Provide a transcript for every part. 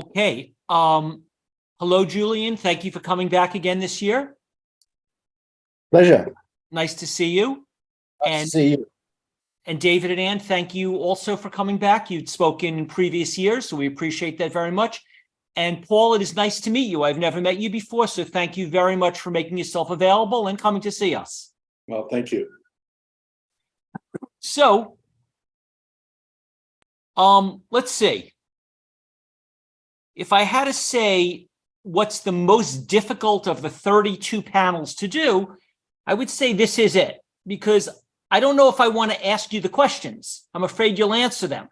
Okay. Hello, Julian. Thank you for coming back again this year. Pleasure. Nice to see you. Nice to see you. And David and Anne, thank you also for coming back. You'd spoken in previous years, so we appreciate that very much. And Paul, it is nice to meet you. I've never met you before, so thank you very much for making yourself available and coming to see us. Well, thank you. So, let's see. If I had to say what's the most difficult of the 32 panels to do, I would say this is it, because I don't know if I want to ask you the questions. I'm afraid you'll answer them.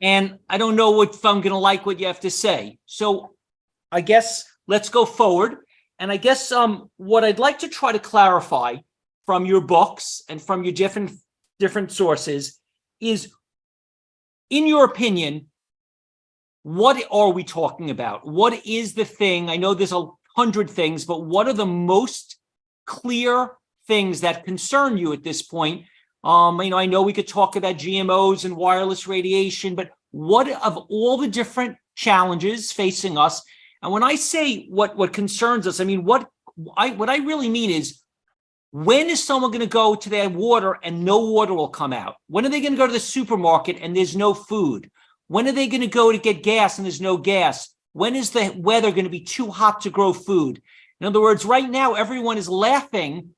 And I don't know if I'm going to like what you have to say. So I guess let's go forward. And I guess what I'd like to try to clarify from your books and from your different sources is, in your opinion, what are we talking about? What is the thing? I know there's 100 things, but what are the most clear things that concern you at this point? I know we could talk about GMOs and wireless radiation, but what of all the different challenges facing us? And when I say what concerns us, I mean, what I really mean is, when is someone going to go to their water and no water will come out? When are they going to go to the supermarket and there's no food? When are they going to go to get gas and there's no gas? When is the weather going to be too hot to grow food? In other words, right now, everyone is laughing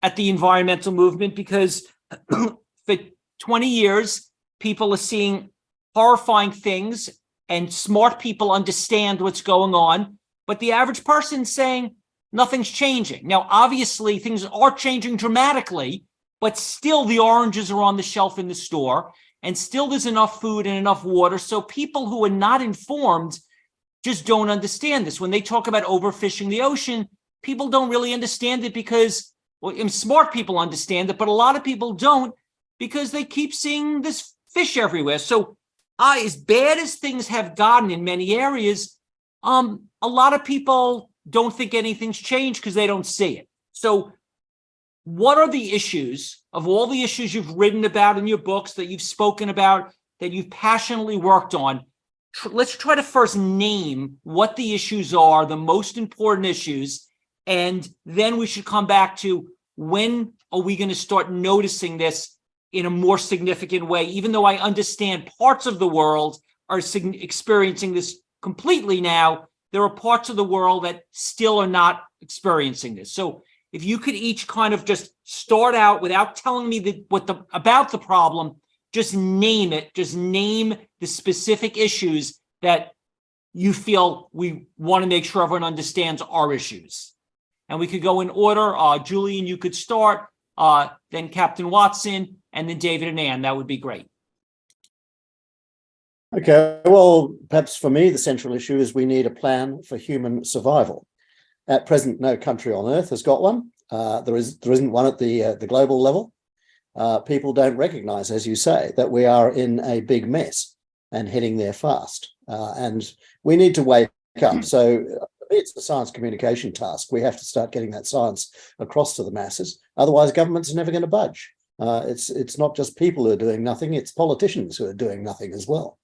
at the environmental movement because for 20 years, people are seeing horrifying things and smart people understand what's going on. But the average person's saying nothing's changing. Now, obviously, things are changing dramatically, but still the oranges are on the shelf in the store. And still there's enough food and enough water. So people who are not informed just don't understand this. When they talk about overfishing the ocean, people don't really understand it because, well, smart people understand it, but a lot of people don't, because they keep seeing this fish everywhere. So as bad as things have gotten in many areas, a lot of people don't think anything's changed because they don't see it. So what are the issues, of all the issues you've written about in your books, that you've spoken about, that you've passionately worked on? Let's try to first name what the issues are, the most important issues, and then we should come back to, when are we going to start noticing this in a more significant way? Even though I understand parts of the world are experiencing this completely now, there are parts of the world that still are not experiencing this. So if you could each kind of just start out without telling me about the problem, just name it, just name the specific issues that you feel we want to make sure everyone understands are issues. And we could go in order. Julian, you could start, then Captain Watson, and then David and Anne. That would be great. Okay, well, perhaps for me, the central issue is we need a plan for human survival. At present, no country on earth has got one. There isn't one at the global level. People don't recognize, as you say, that we are in a big mess and heading there fast. And we need to wake up. So it's a science communication task. We have to start getting that science across to the masses. Otherwise, governments are never going to budge. It's not just people who are doing nothing, it's politicians who are doing nothing as well.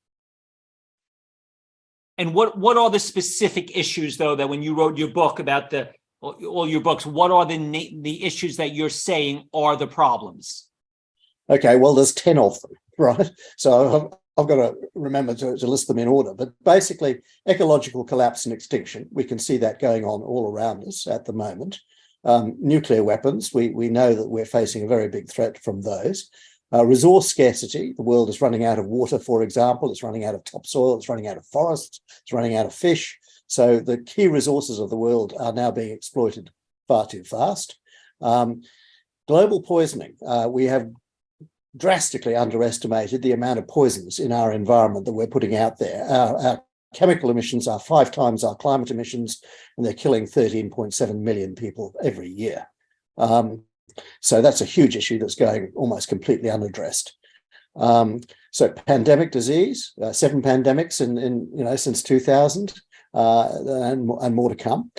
And what are the specific issues, though, that when you wrote your book about all your books, what are the issues that you're saying are the problems? Okay, well, there's 10 of them, right? So I've got to remember to list them in order. But basically, ecological collapse and extinction, we can see that going on all around us at the moment. Nuclear weapons, we know that we're facing a very big threat from those. Resource scarcity, the world is running out of water, for example, it's running out of topsoil, it's running out of forests, it's running out of fish. So the key resources of the world are now being exploited far too fast. Global poisoning, we have drastically underestimated the amount of poisons in our environment that we're putting out there. Our chemical emissions are 5 times our climate emissions, and they're killing 13.7 million people every year. So that's a huge issue that's going almost completely unaddressed. So pandemic disease, 7 pandemics in since 2000, and more to come.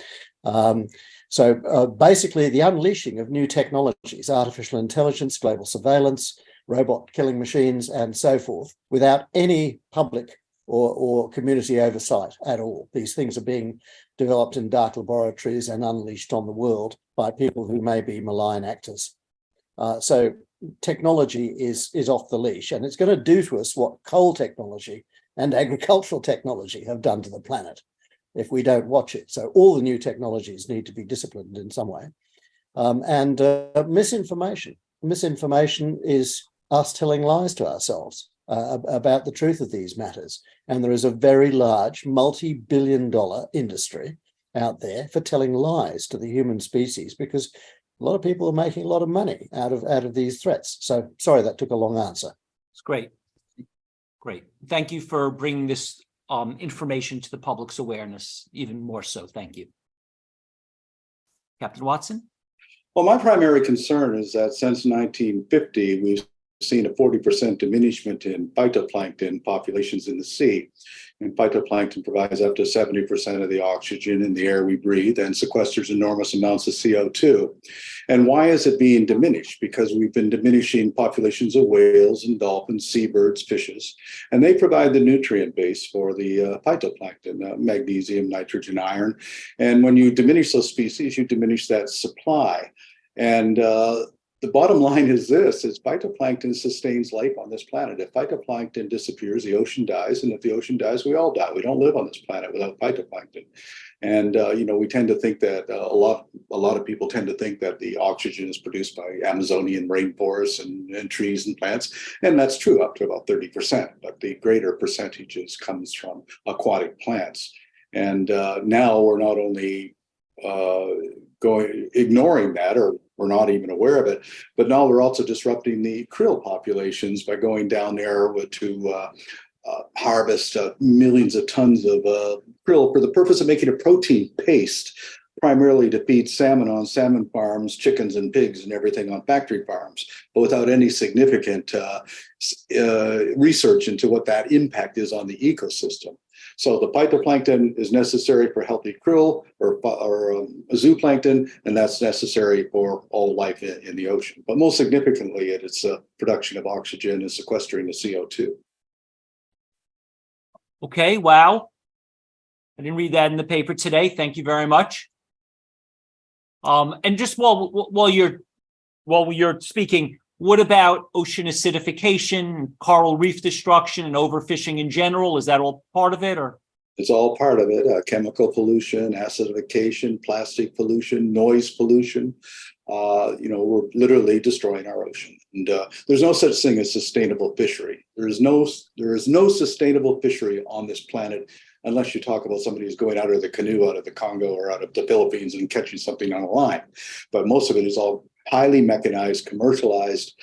So basically the unleashing of new technologies, artificial intelligence, global surveillance, robot killing machines, and so forth, without any public or community oversight at all. These things are being developed in dark laboratories and unleashed on the world by people who may be malign actors. So technology is off the leash, and it's going to do to us what coal technology and agricultural technology have done to the planet if we don't watch it. So all the new technologies need to be disciplined in some way. And misinformation. Misinformation is us telling lies to ourselves about the truth of these matters. And there is a very large multi-billion-dollar industry out there for telling lies to the human species, because a lot of people are making a lot of money out of these threats. So sorry, that took a long answer. It's great. Great. Thank you for bringing this information to the public's awareness even more so. Thank you. Captain Watson? Well, my primary concern is that since 1950, we've seen a 40% diminishment in phytoplankton populations in the sea. And phytoplankton provides up to 70% of the oxygen in the air we breathe and sequesters enormous amounts of CO2. And why is it being diminished? Because we've been diminishing populations of whales and dolphins, seabirds, fishes, and they provide the nutrient base for the phytoplankton, magnesium, nitrogen, iron. And when you diminish those species, you diminish that supply. And the bottom line is this, is phytoplankton sustains life on this planet. If phytoplankton disappears, the ocean dies. And if the ocean dies, we all die. We don't live on this planet without phytoplankton. And, we tend to think that a lot of people tend to think that the oxygen is produced by Amazonian rainforests and trees and plants. And that's true up to about 30%. But the greater percentages comes from aquatic plants. And now we're not only ignoring that, or we're not even aware of it, but now we're also disrupting the krill populations by going down there to harvest millions of tons of krill for the purpose of making a protein paste, primarily to feed salmon on salmon farms, chickens and pigs and everything on factory farms, but without any significant research into what that impact is on the ecosystem. So the phytoplankton is necessary for healthy krill or zooplankton, and that's necessary for all life in the ocean. But most significantly, it's a production of oxygen and sequestering the CO2. Okay, wow. I didn't read that in the paper today. Thank you very much. And just while you're speaking, what about ocean acidification, coral reef destruction, and overfishing in general? Is that all part of it, or? It's all part of it. Chemical pollution, acidification, plastic pollution, noise pollution. We're literally destroying our ocean. And there's no such thing as sustainable fishery. There is no sustainable fishery on this planet unless you talk about somebody who's going out of the canoe out of the Congo or out of the Philippines and catching something on a line. But most of it is all highly mechanized, commercialized,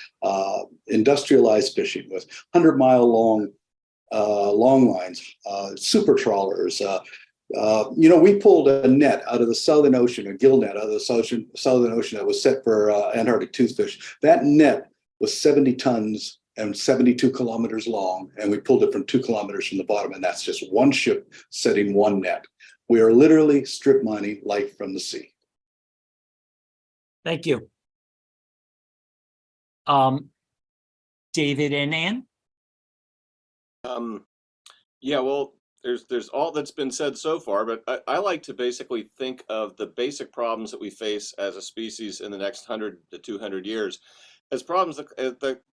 industrialized fishing with 100-mile long lines, super trawlers. We pulled a net out of the Southern Ocean, a gill net out of the Southern Ocean that was set for Antarctic toothfish. That net was 70 tons and 72 kilometers long, and we pulled it from 2 kilometers from the bottom, and that's just one ship setting one net. We are literally strip mining life from the sea. Thank you. David and Anne? Yeah, well, there's all that's been said so far, but I like to basically think of the basic problems that we face as a species in the next 100 to 200 years as problems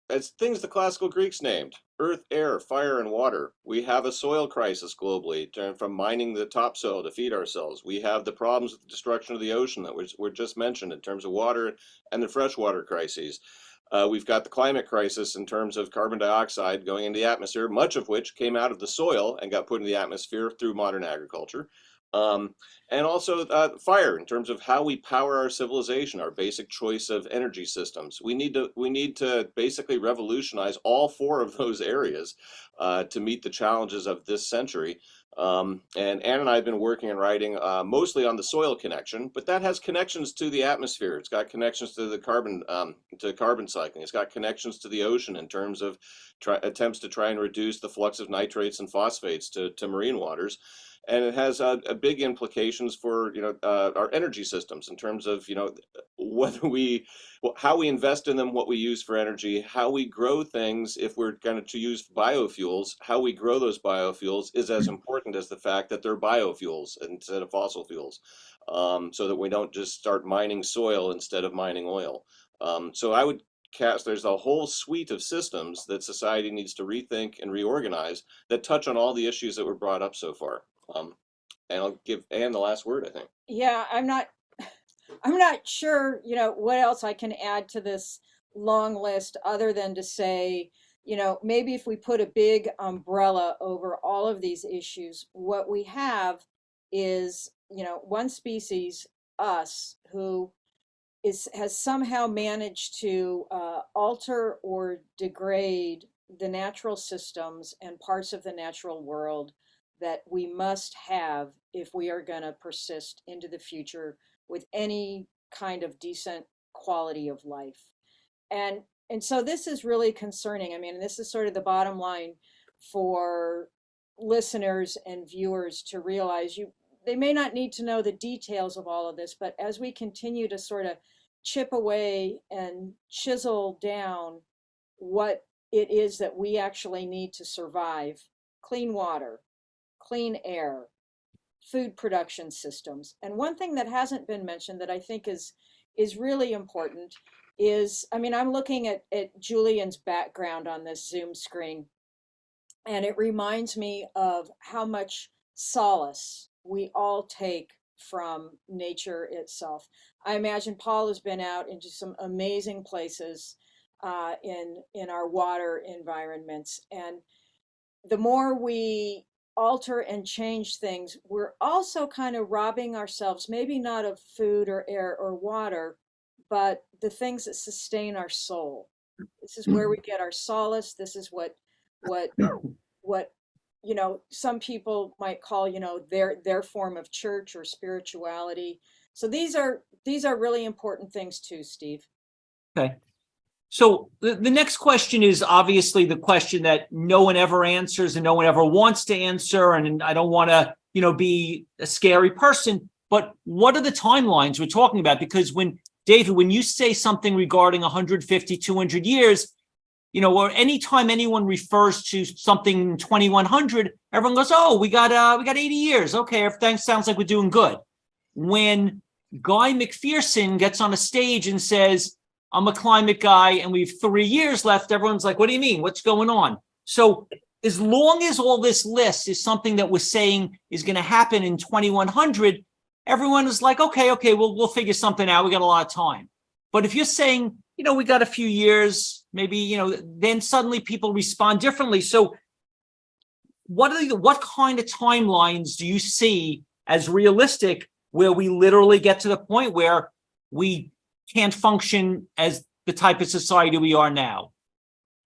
as things the classical Greeks named: earth, air, fire, and water. We have a soil crisis globally, from mining the topsoil to feed ourselves. We have the problems with the destruction of the ocean that were just mentioned in terms of water and the freshwater crises. We've got the climate crisis in terms of carbon dioxide going into the atmosphere, much of which came out of the soil and got put in the atmosphere through modern agriculture. And also fire in terms of how we power our civilization, our basic choice of energy systems. We need to basically revolutionize all four of those areas to meet the challenges of this century. And Anne and I have been working and writing mostly on the soil connection, but that has connections to the atmosphere. It's got connections to the carbon cycling. It's got connections to the ocean in terms of attempts to try and reduce the flux of nitrates and phosphates to marine waters. And it has a big implications for our energy systems in terms of whether we how we invest in them, what we use for energy, how we grow things. If we're going to use biofuels, how we grow those biofuels is as important as the fact that they're biofuels instead of fossil fuels, so that we don't just start mining soil instead of mining oil. So I would there's a whole suite of systems that society needs to rethink and reorganize that touch on all the issues that were brought up so far. And I'll give Anne the last word, I think. Yeah, I'm not sure, what else I can add to this long list other than to say, maybe if we put a big umbrella over all of these issues, what we have is, one species, us, who has somehow managed to alter or degrade the natural systems and parts of the natural world that we must have if we are going to persist into the future with any kind of decent quality of life. And so this is really concerning. I mean, this is sort of the bottom line for listeners and viewers to realize they may not need to know the details of all of this, but as we continue to sort of chip away and chisel down what it is that we actually need to survive, clean water, clean air, food production systems. And one thing that hasn't been mentioned that I think is really important is, I mean, I'm looking at Julian's background on this Zoom screen, and it reminds me of how much solace we all take from nature itself. I imagine Paul has been out into some amazing places in our water environments. And the more we alter and change things, we're also kind of robbing ourselves, maybe not of food or air or water, but the things that sustain our soul. This is where we get our solace. This is what some people might call, their form of church or spirituality. So these are really important things too, Steve. Okay. So the next question is obviously the question that no one ever answers and no one ever wants to answer. And I don't want to, be a scary person, but what are the timelines we're talking about? Because David, when you say something regarding 150, 200 years, or anytime anyone refers to something in 2100, everyone goes, oh, we got 80 years. Okay, everything sounds like we're doing good. When Guy McPherson gets on a stage and says, I'm a climate guy and we have 3 years left, everyone's like, what do you mean? What's going on? So as long as all this list is something that we're saying is going to happen in 2100, everyone is like, okay, we'll figure something out. We got a lot of time. But if you're saying, we got a few years, maybe, then suddenly people respond differently. So what kind of timelines do you see as realistic where we literally get to the point where we can't function as the type of society we are now?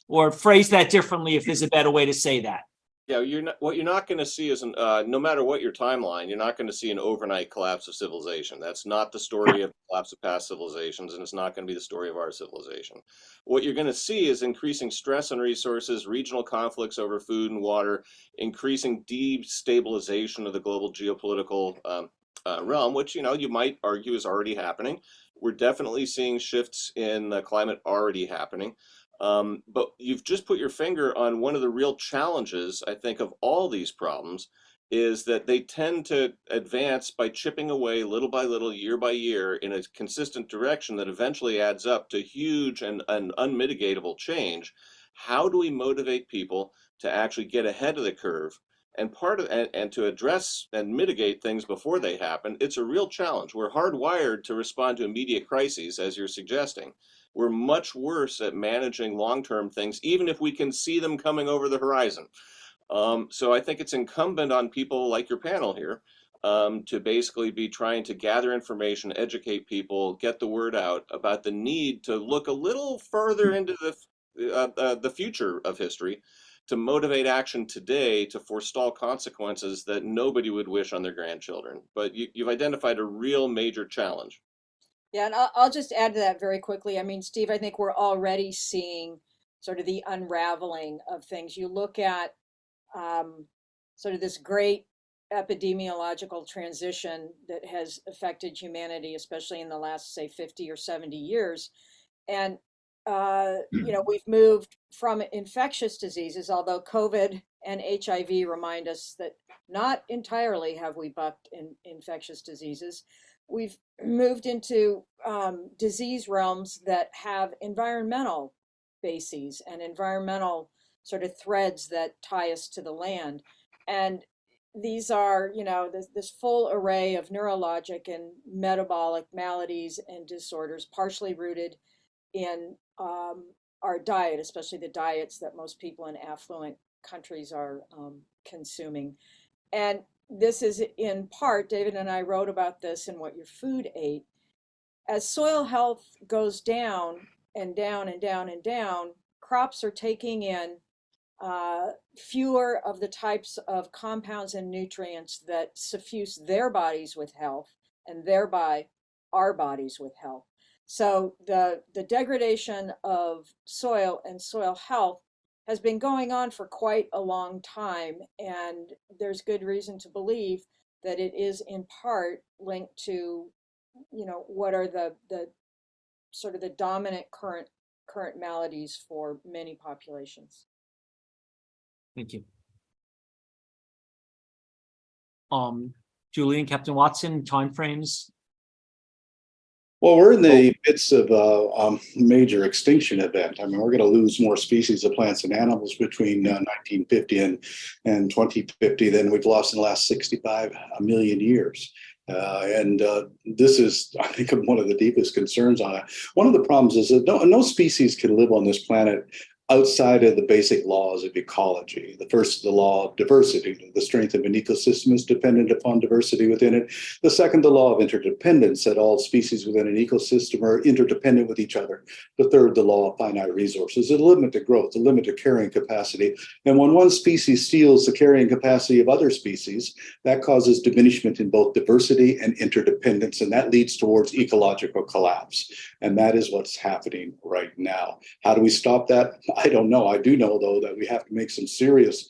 Or phrase that differently if there's a better way to say that. Yeah, what you're not going to see is, no matter what your timeline, you're not going to see an overnight collapse of civilization. That's not the story of the collapse of past civilizations, and it's not going to be the story of our civilization. What you're going to see is increasing stress on resources, regional conflicts over food and water, increasing destabilization of the global geopolitical realm, which, you might argue is already happening. We're definitely seeing shifts in the climate already happening. But you've just put your finger on one of the real challenges, I think, of all these problems, is that they tend to advance by chipping away little by little, year by year, in a consistent direction that eventually adds up to huge and unmitigatable change. How do we motivate people to actually get ahead of the curve? And and to address and mitigate things before they happen? It's a real challenge. We're hardwired to respond to immediate crises, as you're suggesting. We're much worse at managing long-term things, even if we can see them coming over the horizon. So I think it's incumbent on people like your panel here to basically be trying to gather information, educate people, get the word out about the need to look a little further into the future of history, to motivate action today to forestall consequences that nobody would wish on their grandchildren. But you've identified a real major challenge. Yeah, and I'll just add to that very quickly. I mean, Steve, I think we're already seeing sort of the unraveling of things. You look at sort of this great epidemiological transition that has affected humanity, especially in the last, say, 50 or 70 years. And, we've moved from infectious diseases, although COVID and HIV remind us that not entirely have we bucked in infectious diseases. We've moved into disease realms that have environmental bases and environmental sort of threads that tie us to the land. And these are, this full array of neurologic and metabolic maladies and disorders, partially rooted in our diet, especially the diets that most people in affluent countries are consuming. And this is in part, David and I wrote about this in What Your Food Ate. As soil health goes down and down and down and down, crops are taking in fewer of the types of compounds and nutrients that suffuse their bodies with health, and thereby our bodies with health. So the degradation of soil and soil health has been going on for quite a long time, and there's good reason to believe that it is in part linked to, what are the sort of the dominant current maladies for many populations. Thank you. Julian, Captain Watson, timeframes. Well, we're in the midst of a major extinction event. I mean, we're going to lose more species of plants and animals between 1950 and 2050 than we've lost in the last 65 million years. And this is, I think, one of the deepest concerns on it. One of the problems is that no species can live on this planet outside of the basic laws of ecology. The first is the law of diversity. The strength of an ecosystem is dependent upon diversity within it. The second, the law of interdependence, that all species within an ecosystem are interdependent with each other. The third, the law of finite resources, a limit to growth, a limit to carrying capacity. And when one species steals the carrying capacity of other species, that causes diminishment in both diversity and interdependence, and that leads towards ecological collapse. And that is what's happening right now. How do we stop that? I don't know. I do know, though, that we have to make some serious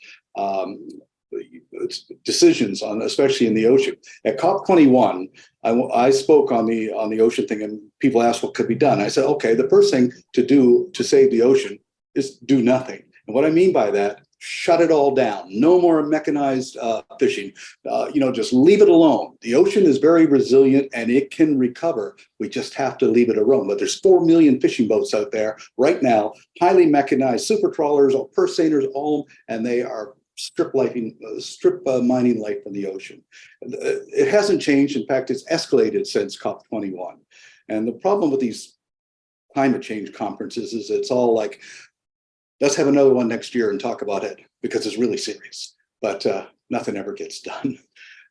decisions on, especially in the ocean. At COP21, I spoke on the ocean thing, and people asked what could be done. I said, okay, the first thing to do to save the ocean is do nothing. And what I mean by that, shut it all down. No more mechanized fishing. Just leave it alone. The ocean is very resilient and it can recover. We just have to leave it alone. But there's 4 million fishing boats out there right now, highly mechanized, super trawlers, or purse seiners, all, and they are strip mining life from the ocean. It hasn't changed. In fact, it's escalated since COP21. And the problem with these climate change conferences is it's all like, let's have another one next year and talk about it because it's really serious. But nothing ever gets done.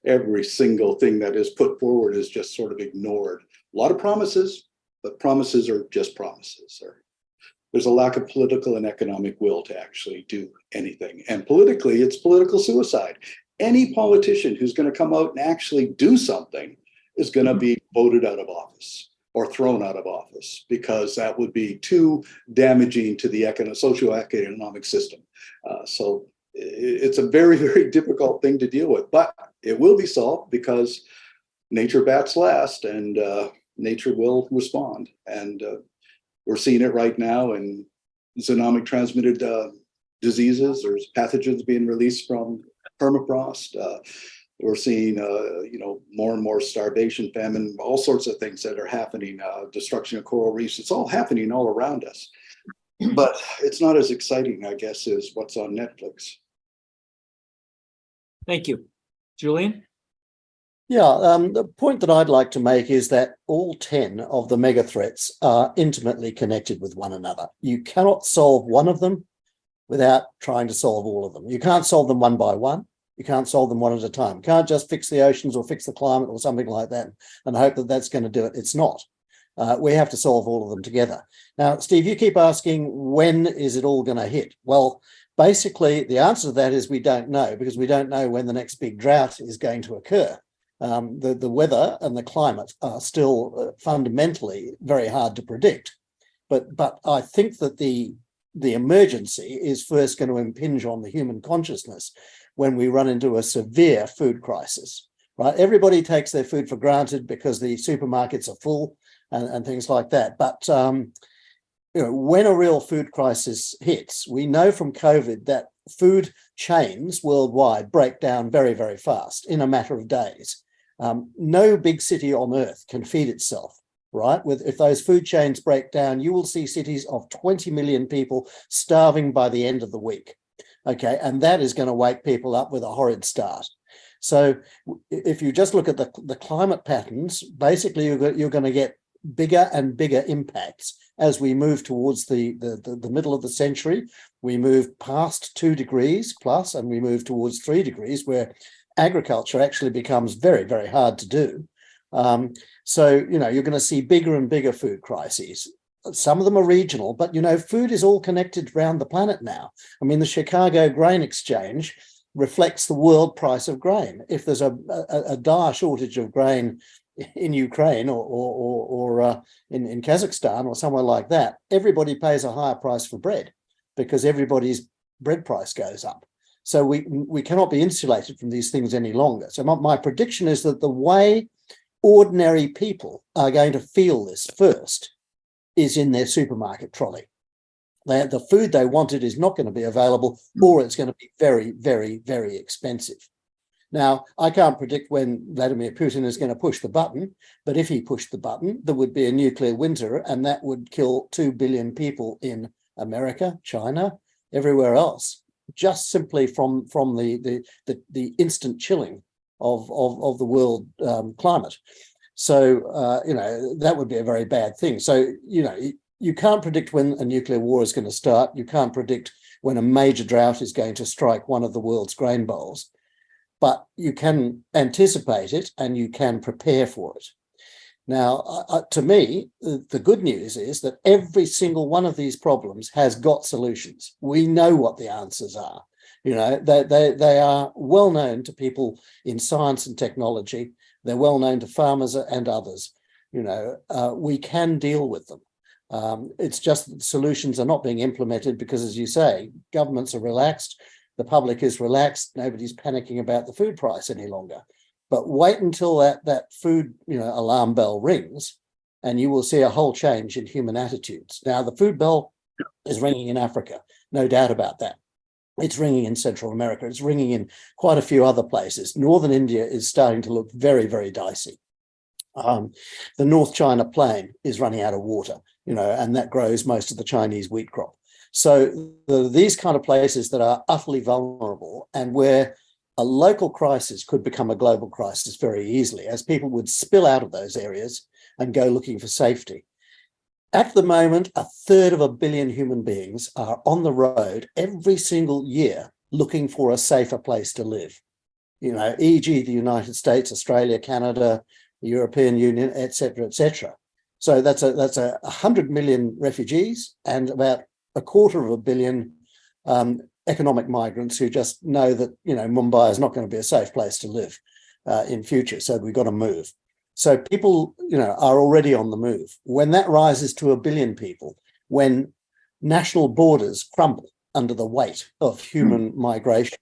Every single thing that is put forward is just sort of ignored. A lot of promises, but promises are just promises. There's a lack of political and economic will to actually do anything. And politically, it's political suicide. Any politician who's going to come out and actually do something is going to be voted out of office or thrown out of office, because that would be too damaging to the socio-economic system. So it's a very, very difficult thing to deal with, but it will be solved because nature bats last, and nature will respond. And we're seeing it right now in zoonotic transmitted diseases. There's pathogens being released from permafrost. We're seeing, more and more starvation, famine, all sorts of things that are happening, destruction of coral reefs. It's all happening all around us. But it's not as exciting, I guess, as what's on Netflix. Thank you. Julian? Yeah, the point that I'd like to make is that all 10 of the mega threats are intimately connected with one another. You cannot solve one of them without trying to solve all of them. You can't solve them one by one. You can't solve them one at a time. You can't just fix the oceans or fix the climate or something like that and hope that that's going to do it. It's not. We have to solve all of them together. Now, Steve, you keep asking, when is it all going to hit? Well, basically, the answer to that is we don't know, because we don't know when the next big drought is going to occur. The weather and the climate are still fundamentally very hard to predict. But I think that the emergency is first going to impinge on the human consciousness when we run into a severe food crisis, right? Everybody takes their food for granted because the supermarkets are full and things like that. But when a real food crisis hits, we know from COVID that food chains worldwide break down very, very fast in a matter of days. No big city on earth can feed itself, right? If those food chains break down, you will see cities of 20 million people starving by the end of the week. Okay, and that is going to wake people up with a horrid start. So if you just look at the climate patterns, basically you're going to get bigger and bigger impacts as we move towards the middle of the century. We move past 2 degrees plus, and we move towards 3 degrees, where agriculture actually becomes very, very hard to do. So, you're going to see bigger and bigger food crises. Some of them are regional, but, food is all connected around the planet now. I mean, the Chicago Grain Exchange reflects the world price of grain. If there's a dire shortage of grain in Ukraine or in Kazakhstan or somewhere like that, everybody pays a higher price for bread because everybody's bread price goes up. So we cannot be insulated from these things any longer. So my prediction is that the way ordinary people are going to feel this first is in their supermarket trolley. The food they wanted is not going to be available, or it's going to be very, very, very expensive. Now, I can't predict when Vladimir Putin is going to push the button, but if he pushed the button, there would be a nuclear winter, and that would kill 2 billion people in America, China, everywhere else, just simply from the instant chilling of the world climate. So, that would be a very bad thing. So, you can't predict when a nuclear war is going to start. You can't predict when a major drought is going to strike one of the world's grain bowls. But you can anticipate it and you can prepare for it. Now, to me, the good news is that every single one of these problems has got solutions. We know what the answers are. They are well known to people in science and technology. They're well known to farmers and others. We can deal with them. It's just that the solutions are not being implemented because, as you say, governments are relaxed. The public is relaxed. Nobody's panicking about the food price any longer. But wait until that food alarm bell rings, and you will see a whole change in human attitudes. Now, the food bell is ringing in Africa, no doubt about that. It's ringing in Central America. It's ringing in quite a few other places. Northern India is starting to look very, very dicey. The North China Plain is running out of water, and that grows most of the Chinese wheat crop. So these kind of places that are utterly vulnerable and where a local crisis could become a global crisis very easily, as people would spill out of those areas and go looking for safety. At the moment, 1/3 of a billion human beings are on the road every single year looking for a safer place to live. E.g. the United States, Australia, Canada, the European Union, etc., etc. So that's 100 million refugees and about 250 million economic migrants who just know that Mumbai is not going to be a safe place to live in future. So we've got to move. So people are already on the move. When that rises to 1 billion people, when national borders crumble under the weight of human migration,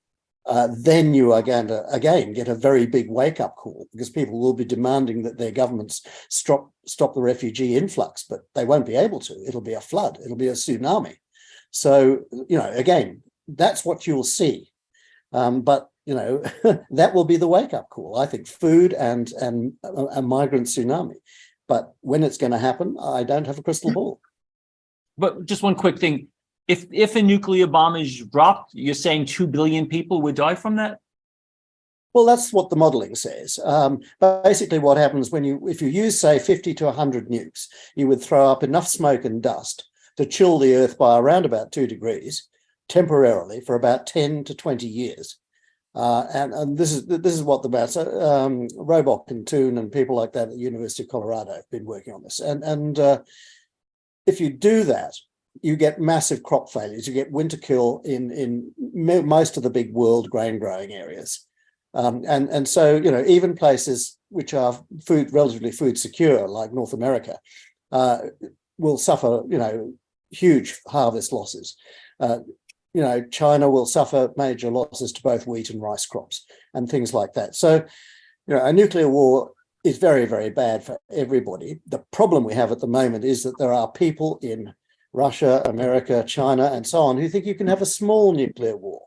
then you are going to again get a very big wake-up call, because people will be demanding that their governments stop the refugee influx, but they won't be able to. It'll be a flood. It'll be a tsunami. So, again, that's what you'll see. But that will be the wake-up call. I think food and a migrant tsunami. But when it's going to happen, I don't have a crystal ball. But just one quick thing. If a nuclear bomb is dropped, you're saying 2 billion people would die from that? Well, that's what the modeling says. Basically, what happens if you use, say, 50 to 100 nukes, you would throw up enough smoke and dust to chill the Earth by around about 2 degrees temporarily for about 10 to 20 years. And this is what Robock and Toon and people like that at the University of Colorado have been working on this. And if you do that, you get massive crop failures. You get winter kill in most of the big world grain growing areas. And so, even places which are relatively food secure, like North America, will suffer, huge harvest losses. China will suffer major losses to both wheat and rice crops and things like that. So, a nuclear war is very, very bad for everybody. The problem we have at the moment is that there are people in Russia, America, China, and so on, who think you can have a small nuclear war,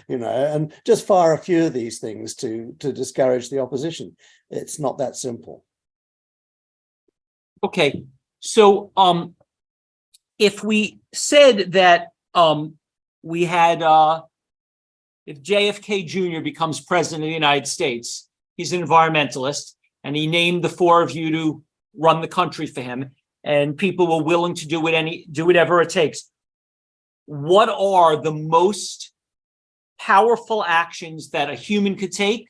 and just fire a few of these things to discourage the opposition. It's not that simple. Okay, so if we said that we had if JFK Jr. becomes president of the United States, he's an environmentalist, and he named the four of you to run the country for him, and people were willing to do whatever it takes. What are the most powerful actions that a human could take?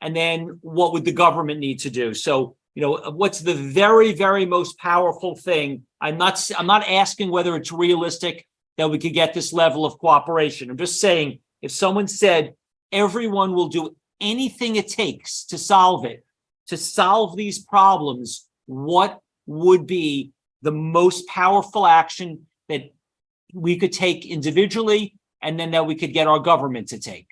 And then what would the government need to do? So, what's the very, very most powerful thing? I'm not asking whether it's realistic that we could get this level of cooperation. I'm just saying, if someone said everyone will do anything it takes to solve these problems, what would be the most powerful action that we could take individually, and then that we could get our government to take?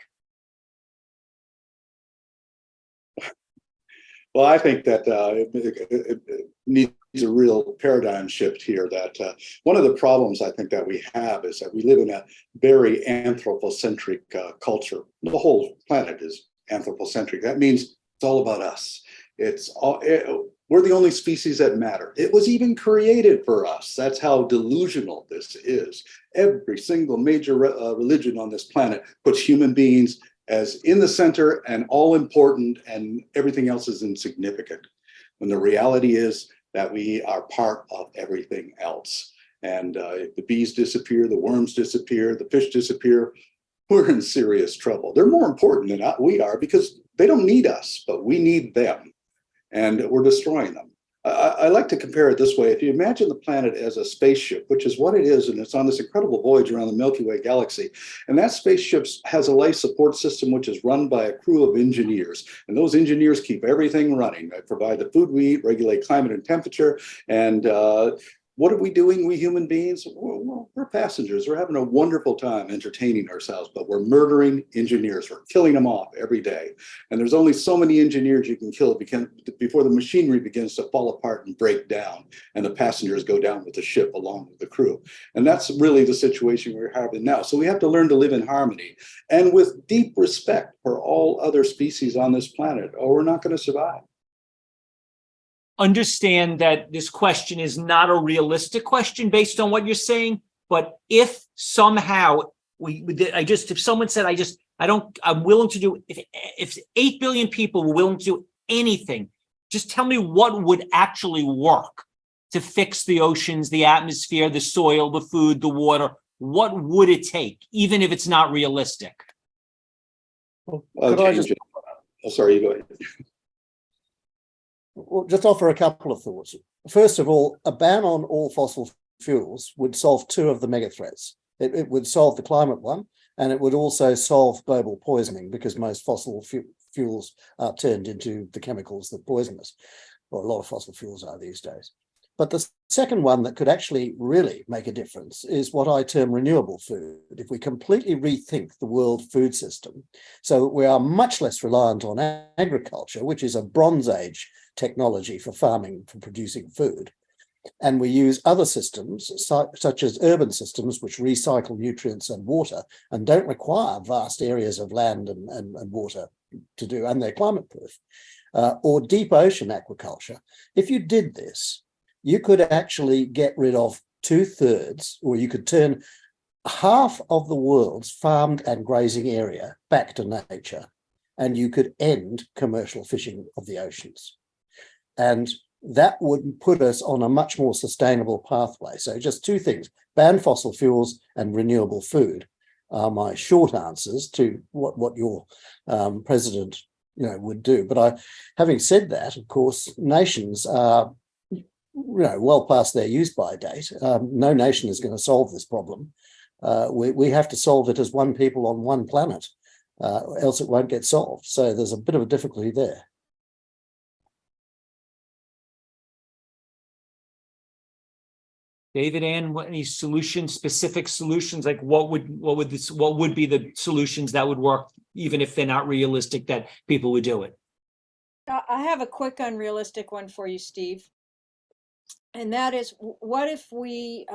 Well, I think that it needs a real paradigm shift here. That one of the problems I think that we have is that we live in a very anthropocentric culture. The whole planet is anthropocentric. That means it's all about us. We're the only species that matter. It was even created for us. That's how delusional this is. Every single major religion on this planet puts human beings as in the center and all important, and everything else is insignificant. When the reality is that we are part of everything else. And if the bees disappear, the worms disappear, the fish disappear, we're in serious trouble. They're more important than we are because they don't need us, but we need them. And we're destroying them. I like to compare it this way. If you imagine the planet as a spaceship, which is what it is, and it's on this incredible voyage around the Milky Way galaxy, and that spaceship has a life support system which is run by a crew of engineers, and those engineers keep everything running. They provide the food we eat, regulate climate and temperature, and what are we doing, we human beings? We're passengers. We're having a wonderful time entertaining ourselves, but we're murdering engineers. We're killing them off every day. And there's only so many engineers you can kill before the machinery begins to fall apart and break down, and the passengers go down with the ship along with the crew. And that's really the situation we're having now. So we have to learn to live in harmony and with deep respect for all other species on this planet, or we're not going to survive. Understand that this question is not a realistic question based on what you're saying, but if somehow if someone said, I'm willing to do, if 8 billion people were willing to do anything, just tell me what would actually work to fix the oceans, the atmosphere, the soil, the food, the water. What would it take, even if it's not realistic? Sorry, you go ahead. Well, just offer a couple of thoughts. First of all, a ban on all fossil fuels would solve two of the mega threats. It would solve the climate one, and it would also solve global poisoning, because most fossil fuels are turned into the chemicals that poison us, or a lot of fossil fuels are these days. But the second one that could actually really make a difference is what I term renewable food. If we completely rethink the world food system, so we are much less reliant on agriculture, which is a Bronze Age technology for farming, for producing food, and we use other systems such as urban systems which recycle nutrients and water and don't require vast areas of land and water to do, and they're climate proof, or deep ocean aquaculture. If you did this, you could actually get rid of 2/3, or you could turn half of the world's farmed and grazing area back to nature, and you could end commercial fishing of the oceans. And that would put us on a much more sustainable pathway. So just two things: ban fossil fuels and renewable food are my short answers to what your president would do. But having said that, of course, nations are well past their use-by date. No nation is going to solve this problem. We have to solve it as one people on one planet, else it won't get solved. So there's a bit of a difficulty there. David, Anne, any specific solutions? Like what would be the solutions that would work, even if they're not realistic, that people would do it? I have a quick unrealistic one for you, Steve. and that is, what if we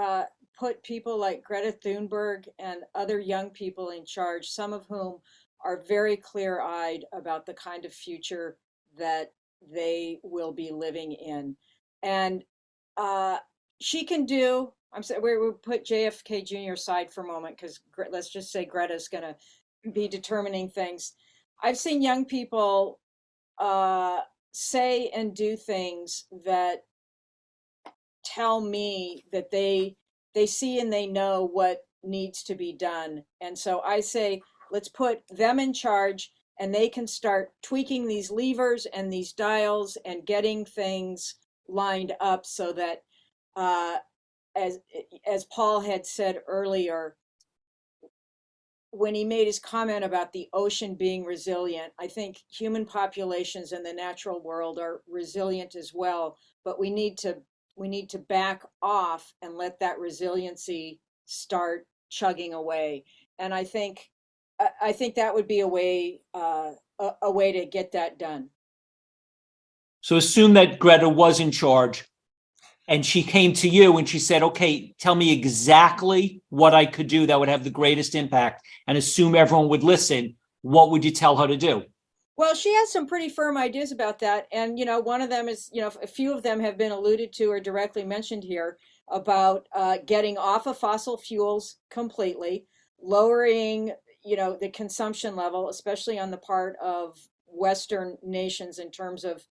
put people like Greta Thunberg and other young people in charge, some of whom are very clear-eyed about the kind of future that they will be living in. And she can do, I'm saying, we'll put JFK Jr. aside for a moment, because let's just say Greta's going to be determining things. I've seen young people say and do things that tell me that they see and they know what needs to be done. And so I say, let's put them in charge, and they can start tweaking these levers and these dials and getting things lined up so that, as Paul had said earlier, when he made his comment about the ocean being resilient, I think human populations in the natural world are resilient as well, but we need to back off and let that resiliency start chugging away. And I think that would be a way to get that done. So assume that Greta was in charge and she came to you and she said, okay, tell me exactly what I could do that would have the greatest impact, and assume everyone would listen. What would you tell her to do? Well, she has some pretty firm ideas about that. And, one of them is, a few of them have been alluded to or directly mentioned here about getting off of fossil fuels completely, lowering, the consumption level, especially on the part of Western nations in terms of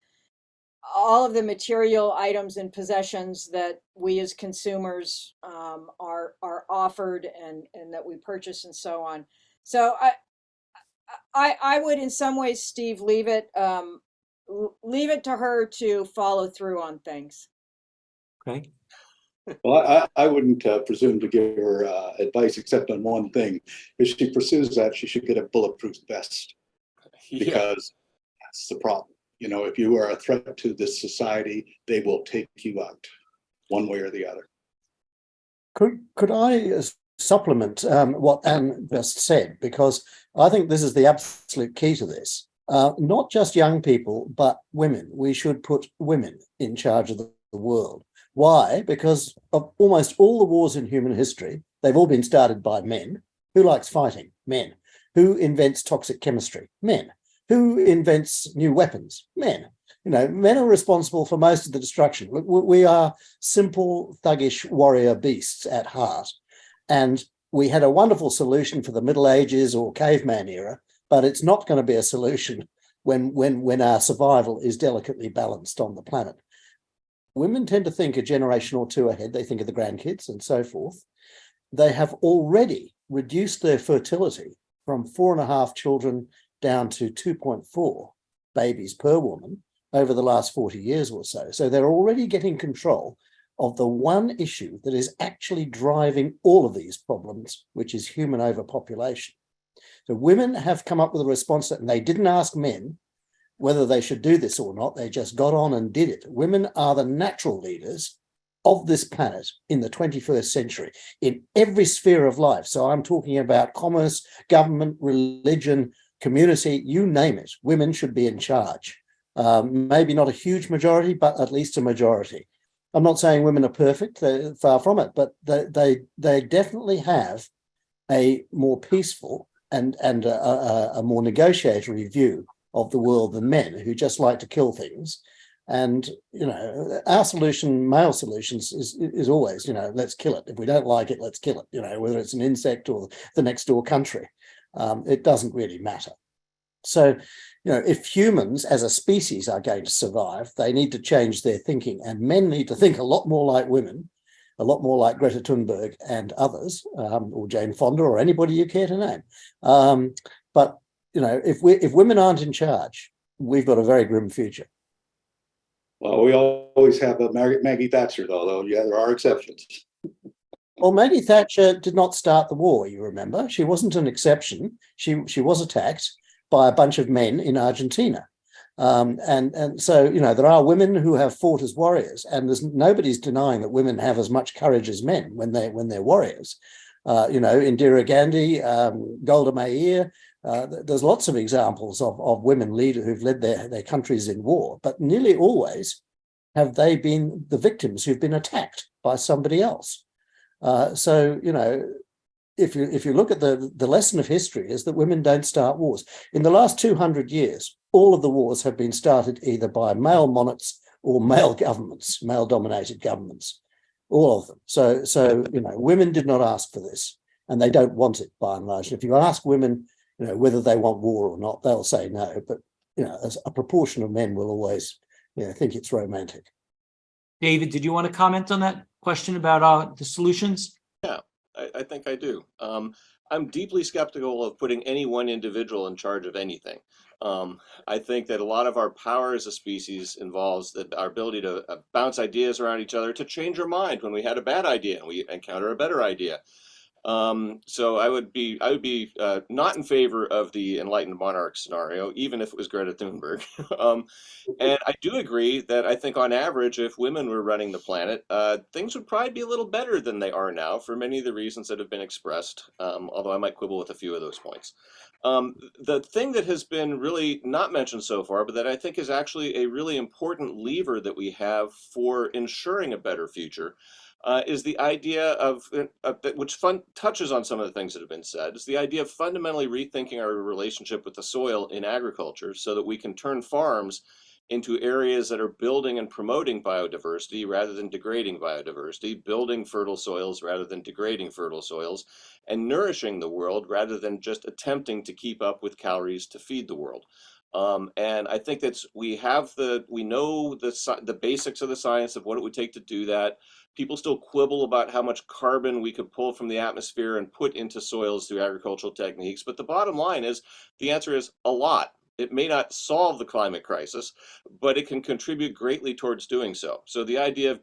all of the material items and possessions that we as consumers are offered and that we purchase and so on. So I would, in some ways, Steve, leave it to her to follow through on things. Okay. Well, I wouldn't presume to give her advice except on one thing. If she pursues that, she should get a bulletproof vest, because that's the problem. If you are a threat to this society, they will take you out one way or the other. Could I supplement what Anne just said? Because I think this is the absolute key to this. Not just young people, but women. We should put women in charge of the world. Why? Because of almost all the wars in human history, they've all been started by men. Who likes fighting? Men. Who invents toxic chemistry? Men. Who invents new weapons? Men. Men are responsible for most of the destruction. We are simple, thuggish warrior beasts at heart. And we had a wonderful solution for the Middle Ages or caveman era, but it's not going to be a solution when our survival is delicately balanced on the planet. Women tend to think a generation or two ahead. They think of the grandkids and so forth. They have already reduced their fertility from 4.5 children down to 2.4 babies per woman over the last 40 years or so. So they're already getting control of the one issue that is actually driving all of these problems, which is human overpopulation. So women have come up with a response, and they didn't ask men whether they should do this or not. They just got on and did it. Women are the natural leaders of this planet in the 21st century in every sphere of life. So I'm talking about commerce, government, religion, community, you name it. Women should be in charge. Maybe not a huge majority, but at least a majority. I'm not saying women are perfect, they're far from it, but they definitely have a more peaceful and a more negotiatory view of the world than men, who just like to kill things. And our solution, male solutions, is always let's kill it. If we don't like it, let's kill it. Whether it's an insect or the next door country, it doesn't really matter. So if humans as a species are going to survive, they need to change their thinking, and men need to think a lot more like women, a lot more like Greta Thunberg and others, or Jane Fonda, or anybody you care to name. But if women aren't in charge, we've got a very grim future. Well, we always have a Maggie Thatcher, though. Yeah, there are exceptions. Well, Maggie Thatcher did not start the war, you remember. She wasn't an exception. She was attacked by a bunch of men in Argentina. And so, there are women who have fought as warriors, and nobody's denying that women have as much courage as men when they're warriors. Indira Gandhi, Golda Meir, there's lots of examples of women leaders who've led their countries in war, but nearly always have they been the victims who've been attacked by somebody else? So, you know, if you look at the lesson of history is that women don't start wars. In the last 200 years, all of the wars have been started either by male monarchs or male governments, male-dominated governments, all of them. So you know, women did not ask for this, and they don't want it by and large. If you ask women, you know, whether they want war or not, they'll say no. But you know, a proportion of men will always, you know, think it's romantic. David, did you want to comment on that question about the solutions? Yeah, I think I do. I'm deeply skeptical of putting any one individual in charge of anything. I think that a lot of our power as a species involves our ability to bounce ideas around each other, to change our mind when we had a bad idea and we encounter a better idea. So I would be not in favor of the enlightened monarch scenario, even if it was Greta Thunberg. And I do agree that I think on average, if women were running the planet, things would probably be a little better than they are now for many of the reasons that have been expressed, although I might quibble with a few of those points. The thing that has been really not mentioned so far, but that I think is actually a really important lever that we have for ensuring a better future, is the idea of, which touches on some of the things that have been said, is the idea of fundamentally rethinking our relationship with the soil in agriculture so that we can turn farms into areas that are building and promoting biodiversity rather than degrading biodiversity, building fertile soils rather than degrading fertile soils, and nourishing the world rather than just attempting to keep up with calories to feed the world. And I think we know the basics of the science of what it would take to do that. People still quibble about how much carbon we could pull from the atmosphere and put into soils through agricultural techniques. But the bottom line is, the answer is a lot. It may not solve the climate crisis, but it can contribute greatly towards doing so. So the idea of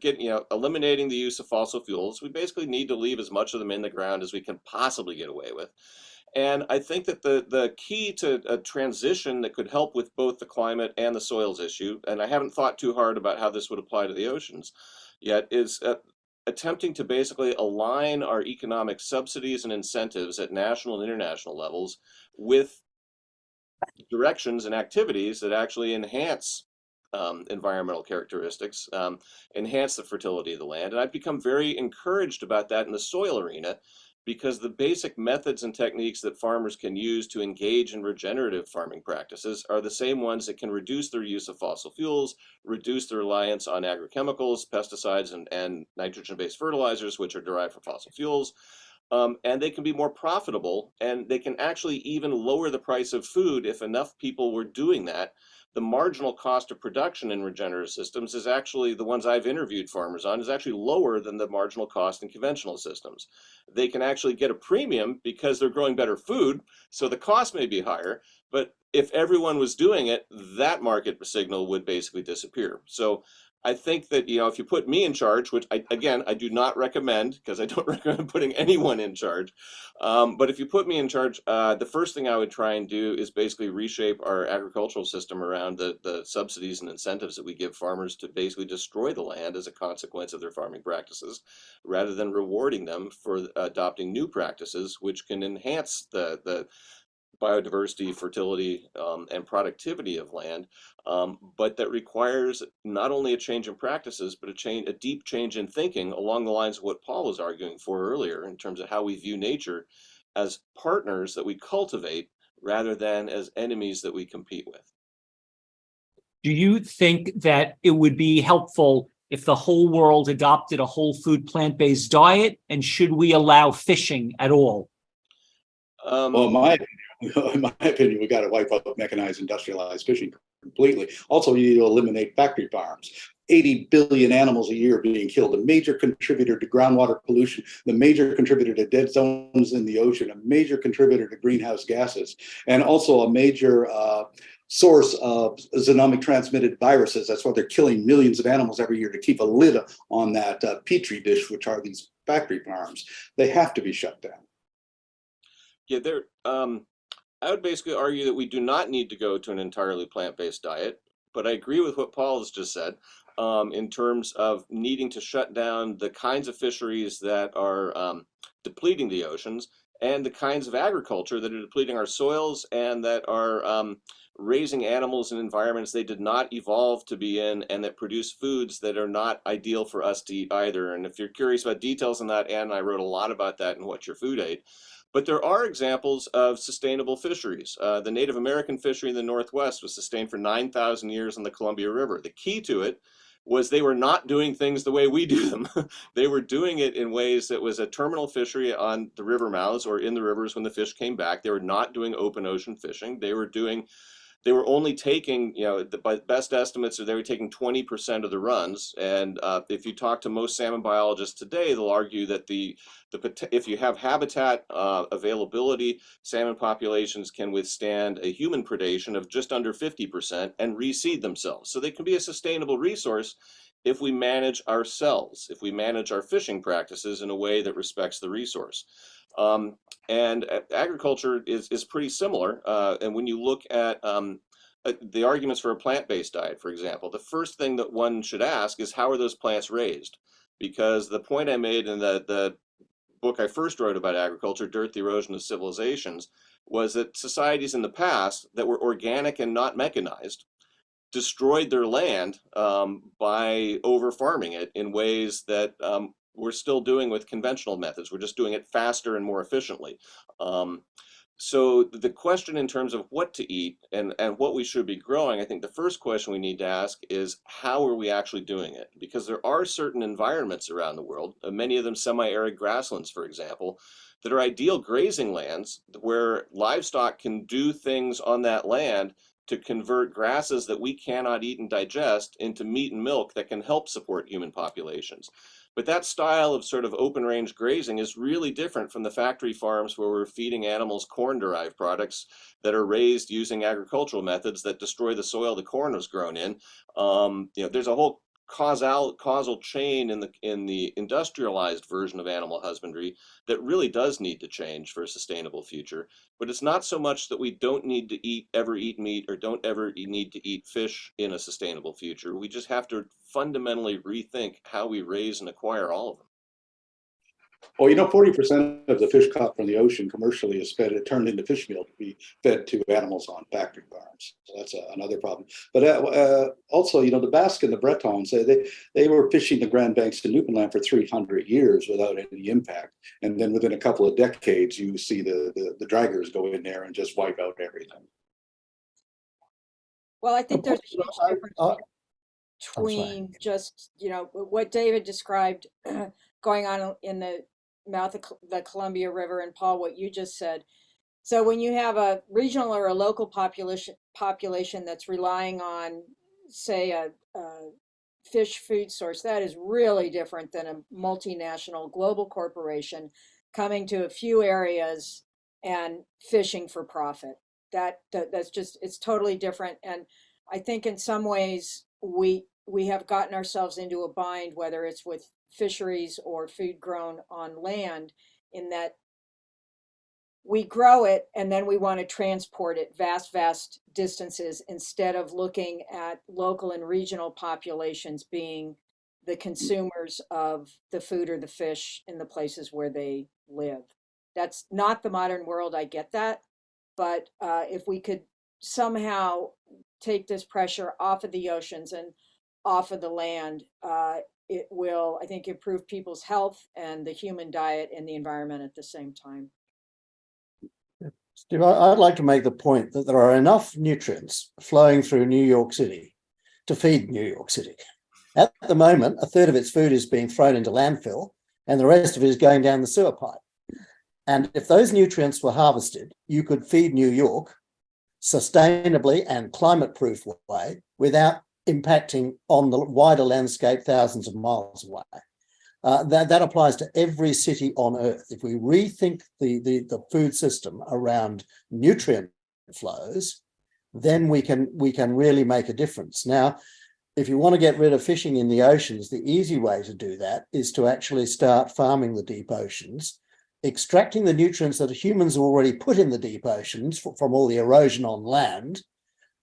eliminating the use of fossil fuels, we basically need to leave as much of them in the ground as we can possibly get away with. And I think that the key to a transition that could help with both the climate and the soils issue, and I haven't thought too hard about how this would apply to the oceans yet, is attempting to basically align our economic subsidies and incentives at national and international levels with directions and activities that actually enhance environmental characteristics, enhance the fertility of the land. And I've become very encouraged about that in the soil arena, because the basic methods and techniques that farmers can use to engage in regenerative farming practices are the same ones that can reduce their use of fossil fuels, reduce their reliance on agrochemicals, pesticides, and nitrogen-based fertilizers, which are derived from fossil fuels. And they can be more profitable, and they can actually even lower the price of food if enough people were doing that. The marginal cost of production in regenerative systems is actually, the ones I've interviewed farmers on, is actually lower than the marginal cost in conventional systems. They can actually get a premium because they're growing better food, so the cost may be higher, but if everyone was doing it, that market signal would basically disappear. So I think that, if you put me in charge, which I do not recommend, because I don't recommend putting anyone in charge. But if you put me in charge, the first thing I would try and do is basically reshape our agricultural system around the subsidies and incentives that we give farmers to basically destroy the land as a consequence of their farming practices, rather than rewarding them for adopting new practices, which can enhance the biodiversity, fertility, and productivity of land, but that requires not only a change in practices, but a deep change in thinking along the lines of what Paul was arguing for earlier, in terms of how we view nature as partners that we cultivate rather than as enemies that we compete with. Do you think that it would be helpful if the whole world adopted a whole food plant-based diet? And should we allow fishing at all? Well, in my opinion, we got to wipe out mechanized, industrialized fishing completely. Also, you need to eliminate factory farms. 80 billion animals a year being killed, a major contributor to groundwater pollution, the major contributor to dead zones in the ocean, a major contributor to greenhouse gases, and also a major source of zoonotic transmitted viruses. That's why they're killing millions of animals every year, to keep a lid on that petri dish, which are these factory farms. They have to be shut down. Yeah, I would basically argue that we do not need to go to an entirely plant-based diet, but I agree with what Paul has just said in terms of needing to shut down the kinds of fisheries that are depleting the oceans, and the kinds of agriculture that are depleting our soils and that are raising animals in environments they did not evolve to be in, and that produce foods that are not ideal for us to eat either. And if you're curious about details on that, Anne and I wrote a lot about that in What Your Food Ate. But there are examples of sustainable fisheries. The Native American fishery in the Northwest was sustained for 9,000 years on the Columbia River. The key to it was they were not doing things the way we do them. They were doing it in ways that was a terminal fishery on the river mouths or in the rivers when the fish came back. They were not doing open ocean fishing. They were only taking, by best estimates, they were taking 20% of the runs. And if you talk to most salmon biologists today, they'll argue that if you have habitat availability, salmon populations can withstand a human predation of just under 50% and reseed themselves. So they can be a sustainable resource if we manage ourselves, if we manage our fishing practices in a way that respects the resource. And agriculture is pretty similar. And when you look at the arguments for a plant-based diet, for example, the first thing that one should ask is, how are those plants raised? Because the point I made in the book I first wrote about agriculture, Dirt, the Erosion of Civilizations, was that societies in the past that were organic and not mechanized destroyed their land by over-farming it in ways that we're still doing with conventional methods. We're just doing it faster and more efficiently. So the question in terms of what to eat and what we should be growing, I think the first question we need to ask is, how are we actually doing it? Because there are certain environments around the world, many of them semi-arid grasslands, for example, that are ideal grazing lands where livestock can do things on that land to convert grasses that we cannot eat and digest into meat and milk that can help support human populations. But that style of sort of open range grazing is really different from the factory farms where we're feeding animals corn-derived products that are raised using agricultural methods that destroy the soil the corn was grown in. There's a whole causal chain in the industrialized version of animal husbandry that really does need to change for a sustainable future. But it's not so much that we don't need to ever eat meat or don't ever need to eat fish in a sustainable future. We just have to fundamentally rethink how we raise and acquire all of them. Well, 40% of the fish caught from the ocean commercially is turned into fish meal to be fed to animals on factory farms. So that's another problem. But also, the Basque and the Bretons, they were fishing the Grand Banks in Newfoundland for 300 years without any impact. And then within a couple of decades, you see the draggers go in there and just wipe out everything. Well, I think there's a huge difference between just, what David described going on in the mouth of the Columbia River, and Paul, what you just said. So when you have a regional or a local population that's relying on, say, a fish food source, that is really different than a multinational global corporation coming to a few areas and fishing for profit. That's just, it's totally different. And I think in some ways we have gotten ourselves into a bind, whether it's with fisheries or food grown on land, in that we grow it and then we want to transport it vast distances instead of looking at local and regional populations being the consumers of the food or the fish in the places where they live. That's not the modern world, I get that. But if we could somehow take this pressure off of the oceans and off of the land, it will, I think, improve people's health and the human diet and the environment at the same time. Steve, I'd like to make the point that there are enough nutrients flowing through New York City to feed New York City. At the moment, a third of its food is being thrown into landfill and the rest of it is going down the sewer pipe. And if those nutrients were harvested, you could feed New York sustainably and climate-proof way without impacting on the wider landscape thousands of miles away. That applies to every city on Earth. If we rethink the food system around nutrient flows, then we can really make a difference. Now, if you want to get rid of fishing in the oceans, the easy way to do that is to actually start farming the deep oceans, extracting the nutrients that humans have already put in the deep oceans from all the erosion on land,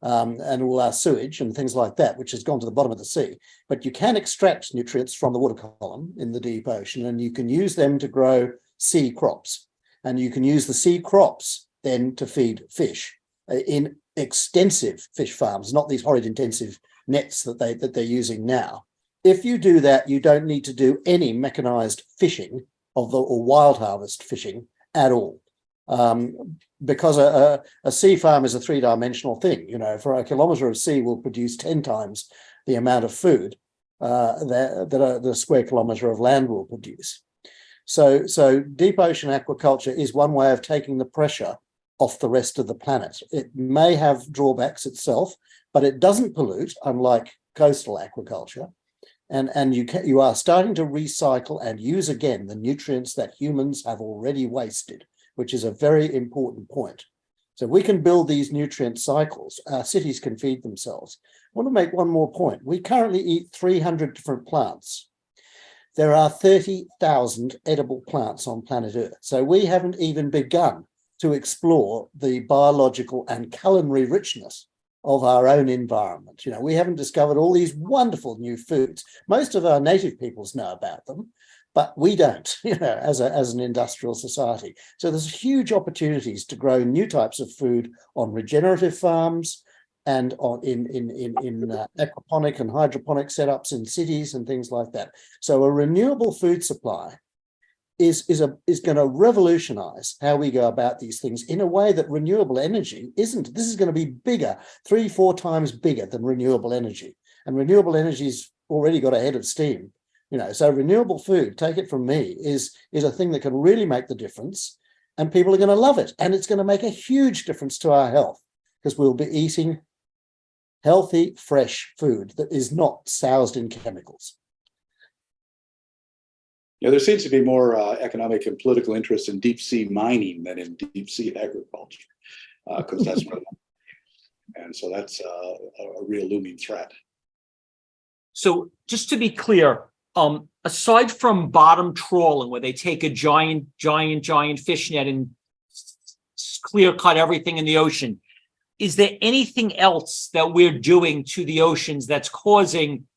and all our sewage and things like that, which has gone to the bottom of the sea. But you can extract nutrients from the water column in the deep ocean, and you can use them to grow sea crops. And you can use the seed crops then to feed fish in extensive fish farms, not these horrid intensive nets that they're using now. If you do that, you don't need to do any mechanized fishing or wild harvest fishing at all. Because a sea farm is a three-dimensional thing. For a kilometre of sea will produce 10 times the amount of food that the square kilometre of land will produce. So deep ocean aquaculture is one way of taking the pressure off the rest of the planet. It may have drawbacks itself, but it doesn't pollute, unlike coastal aquaculture. And you are starting to recycle and use again the nutrients that humans have already wasted, which is a very important point. So if we can build these nutrient cycles, our cities can feed themselves. I want to make one more point. We currently eat 300 different plants. There are 30,000 edible plants on planet Earth. So we haven't even begun to explore the biological and culinary richness of our own environment. We haven't discovered all these wonderful new foods. Most of our native peoples know about them, but we don't, as an industrial society. So there's huge opportunities to grow new types of food on regenerative farms and in aquaponic and hydroponic setups in cities and things like that. So a renewable food supply is going to revolutionize how we go about these things in a way that renewable energy isn't. This is going to be bigger, 3-4 times bigger than renewable energy. And renewable energy's already got a head of steam. So renewable food, take it from me, is a thing that can really make the difference, and people are going to love it. And it's going to make a huge difference to our health, because we'll be eating healthy, fresh food that is not soused in chemicals. There seems to be more economic and political interest in deep sea mining than in deep sea agriculture, because that's what, and so that's a real looming threat. So just to be clear, aside from bottom trawling, where they take a giant fish net and clear cut everything in the ocean, is there anything else that we're doing to the oceans that's causing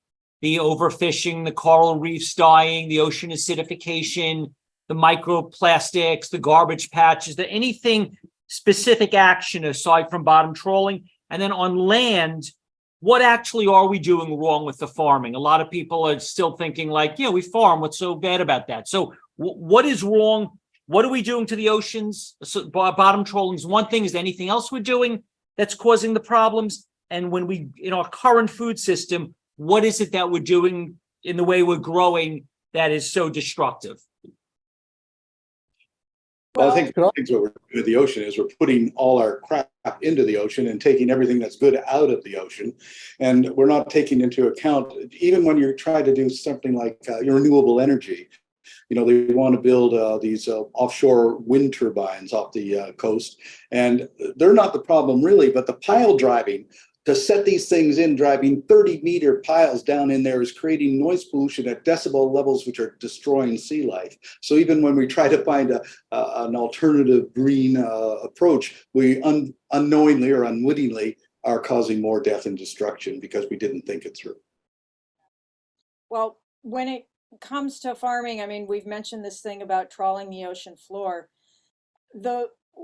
the overfishing, the coral reefs dying, the ocean acidification, the microplastics, the garbage patch? Is there anything specific action aside from bottom trawling? And then on land, what actually are we doing wrong with the farming? A lot of people are still thinking like, we farm. What's so bad about that? So what is wrong? What are we doing to the oceans? So bottom trawling is one thing. Is there anything else we're doing that's causing the problems? And when we, in our current food system, what is it that we're doing in the way we're growing that is so destructive? Well, I think what we're doing with the ocean is we're putting all our crap into the ocean and taking everything that's good out of the ocean. And we're not taking into account, even when you're trying to do something like renewable energy, they want to build these offshore wind turbines off the coast. And they're not the problem really, but the pile driving to set these things in, driving 30-meter piles down in there is creating noise pollution at decibel levels, which are destroying sea life. So even when we try to find an alternative green approach, we unknowingly or unwittingly are causing more death and destruction because we didn't think it through. Well, when it comes to farming, we've mentioned this thing about trawling the ocean floor.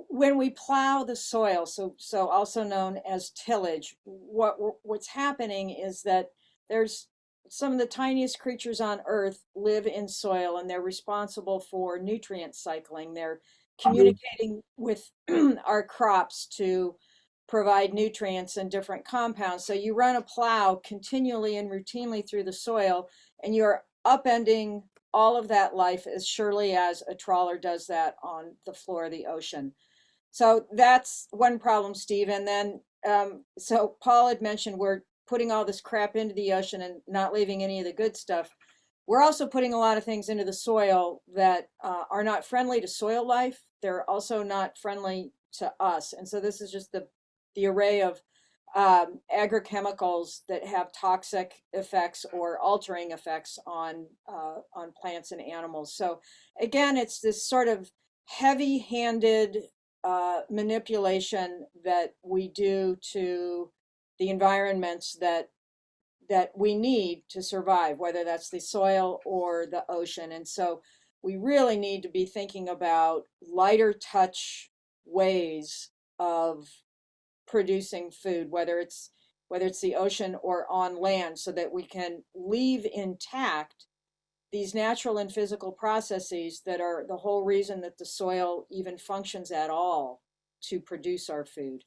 When we plow the soil, so also known as tillage, what's happening is that there's some of the tiniest creatures on Earth live in soil, and they're responsible for nutrient cycling. They're communicating with our crops to provide nutrients and different compounds. So you run a plow continually and routinely through the soil, and you're upending all of that life as surely as a trawler does that on the floor of the ocean. So that's one problem, Steve. And then, so Paul had mentioned we're putting all this crap into the ocean and not leaving any of the good stuff. We're also putting a lot of things into the soil that are not friendly to soil life. They're also not friendly to us. And so this is just the array of agrochemicals that have toxic effects or altering effects on plants and animals. So again, it's this sort of heavy-handed manipulation that we do to the environments that we need to survive, whether that's the soil or the ocean. And so we really need to be thinking about lighter touch ways of producing food, whether it's the ocean or on land, so that we can leave intact these natural and physical processes that are the whole reason that the soil even functions at all to produce our food.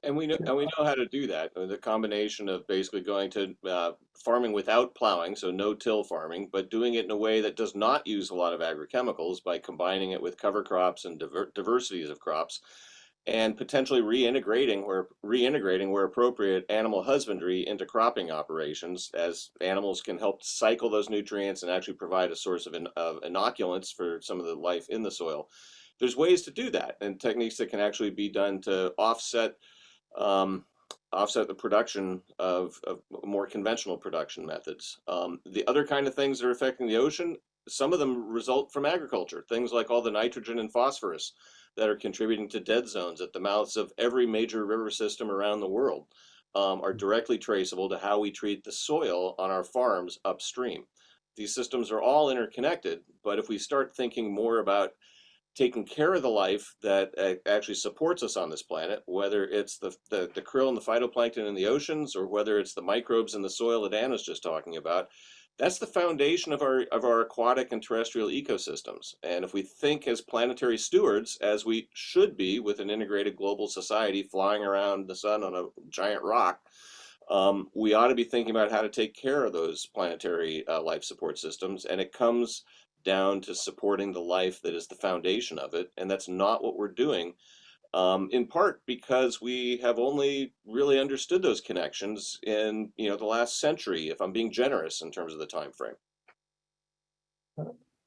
And we know how to do that. The combination of basically going to farming without plowing, so no-till farming, but doing it in a way that does not use a lot of agrochemicals by combining it with cover crops and diversities of crops, and potentially reintegrating where appropriate animal husbandry into cropping operations, as animals can help cycle those nutrients and actually provide a source of inoculants for some of the life in the soil. There's ways to do that, and techniques that can actually be done to offset the production of more conventional production methods. The other kind of things that are affecting the ocean, some of them result from agriculture. Things like all the nitrogen and phosphorus that are contributing to dead zones at the mouths of every major river system around the world are directly traceable to how we treat the soil on our farms upstream. These systems are all interconnected, but if we start thinking more about taking care of the life that actually supports us on this planet, whether it's the krill and the phytoplankton in the oceans, or whether it's the microbes in the soil that Anne was just talking about, that's the foundation of our aquatic and terrestrial ecosystems. And if we think as planetary stewards, as we should be with an integrated global society flying around the sun on a giant rock, we ought to be thinking about how to take care of those planetary life support systems. And it comes down to supporting the life that is the foundation of it. And that's not what we're doing, in part because we have only really understood those connections in the last century, if I'm being generous in terms of the time frame.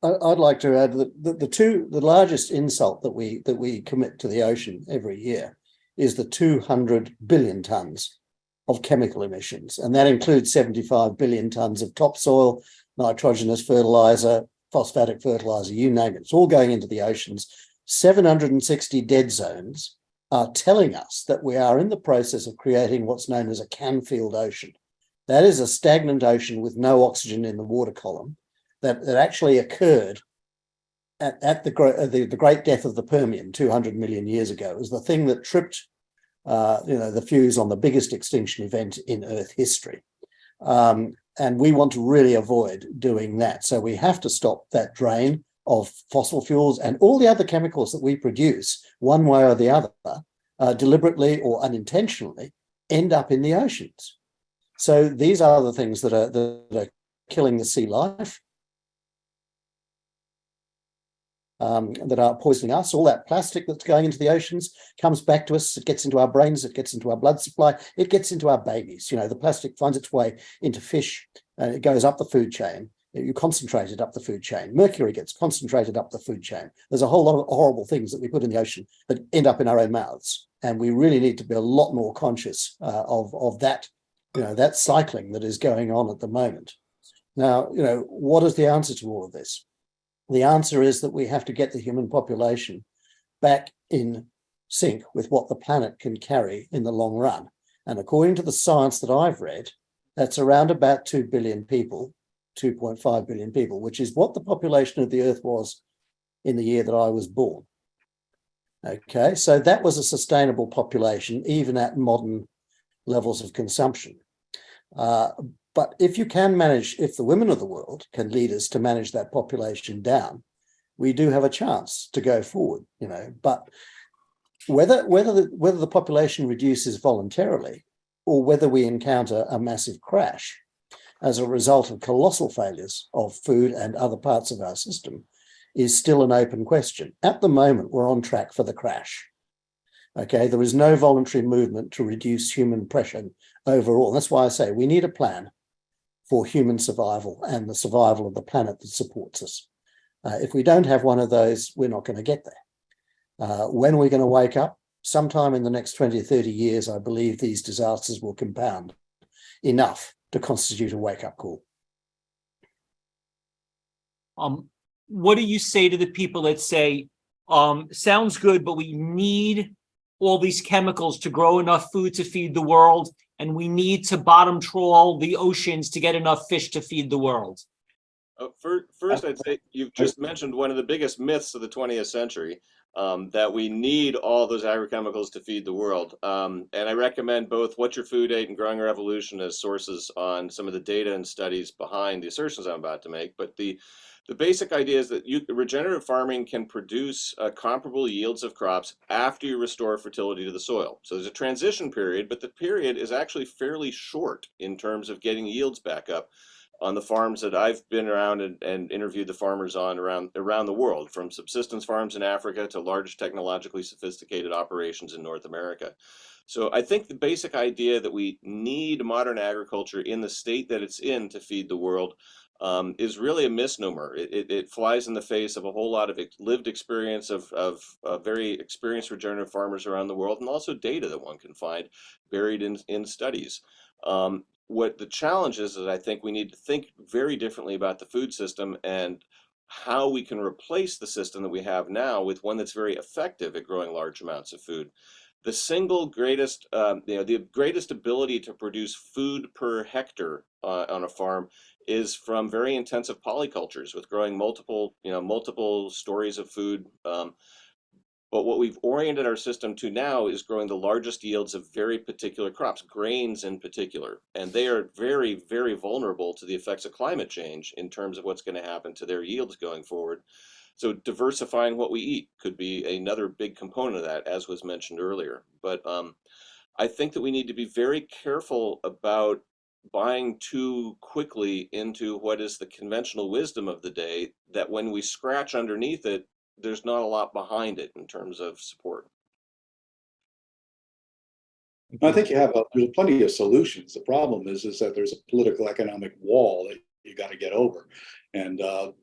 I'd like to add that the largest insult that we commit to the ocean every year is the 200 billion tons of chemical emissions, and that includes 75 billion tons of topsoil, nitrogenous fertilizer, phosphatic fertilizer, you name it. It's all going into the oceans. 760 dead zones are telling us that we are in the process of creating what's known as a Canfield Ocean. That is a stagnant ocean with no oxygen in the water column that actually occurred at the great death of the Permian 200 million years ago. It was the thing that tripped the fuse on the biggest extinction event in Earth history. And we want to really avoid doing that. So we have to stop that drain of fossil fuels and all the other chemicals that we produce, one way or the other, deliberately or unintentionally, end up in the oceans. So these are the things that are killing the sea life, that are poisoning us. All that plastic that's going into the oceans comes back to us. It gets into our brains, it gets into our blood supply, it gets into our babies. The plastic finds its way into fish and it goes up the food chain. You concentrate it up the food chain. Mercury gets concentrated up the food chain. There's a whole lot of horrible things that we put in the ocean that end up in our own mouths. And we really need to be a lot more conscious of that, that cycling that is going on at the moment. Now, what is the answer to all of this? The answer is that we have to get the human population back in sync with what the planet can carry in the long run. And according to the science that I've read, that's around about 2 billion people, 2.5 billion people, which is what the population of the Earth was in the year that I was born. Okay, so that was a sustainable population, even at modern levels of consumption. But if the women of the world can lead us to manage that population down, we do have a chance to go forward, But whether the population reduces voluntarily or whether we encounter a massive crash as a result of colossal failures of food and other parts of our system is still an open question. At the moment, we're on track for the crash. Okay, there is no voluntary movement to reduce human pressure overall. That's why I say we need a plan for human survival and the survival of the planet that supports us. If we don't have one of those, we're not going to get there. When are we going to wake up? Sometime in the next 20 or 30 years, I believe these disasters will compound enough to constitute a wake-up call. What do you say to the people that say, sounds good, but we need all these chemicals to grow enough food to feed the world, and we need to bottom trawl the oceans to get enough fish to feed the world? First, I'd say you've just mentioned one of the biggest myths of the 20th century, that we need all those agrochemicals to feed the world. And I recommend both What Your Food Ate and Growing Revolution as sources on some of the data and studies behind the assertions I'm about to make. But the basic idea is that regenerative farming can produce comparable yields of crops after you restore fertility to the soil. So there's a transition period, but the period is actually fairly short in terms of getting yields back up on the farms that I've been around and interviewed the farmers on around the world, from subsistence farms in Africa to large technologically sophisticated operations in North America. So I think the basic idea that we need modern agriculture in the state that it's in to feed the world is really a misnomer. It flies in the face of a whole lot of lived experience of very experienced regenerative farmers around the world, and also data that one can find buried in studies. What the challenge is I think we need to think very differently about the food system and how we can replace the system that we have now with one that's very effective at growing large amounts of food. The single greatest, the greatest ability to produce food per hectare on a farm is from very intensive polycultures with growing multiple stories of food. But what we've oriented our system to now is growing the largest yields of very particular crops, grains in particular. And they are very, very vulnerable to the effects of climate change in terms of what's going to happen to their yields going forward. So diversifying what we eat could be another big component of that, as was mentioned earlier. But I think that we need to be very careful about buying too quickly into what is the conventional wisdom of the day, that when we scratch underneath it, there's not a lot behind it in terms of support. I think there's plenty of solutions. The problem is that there's a political economic wall that you got to get over, and there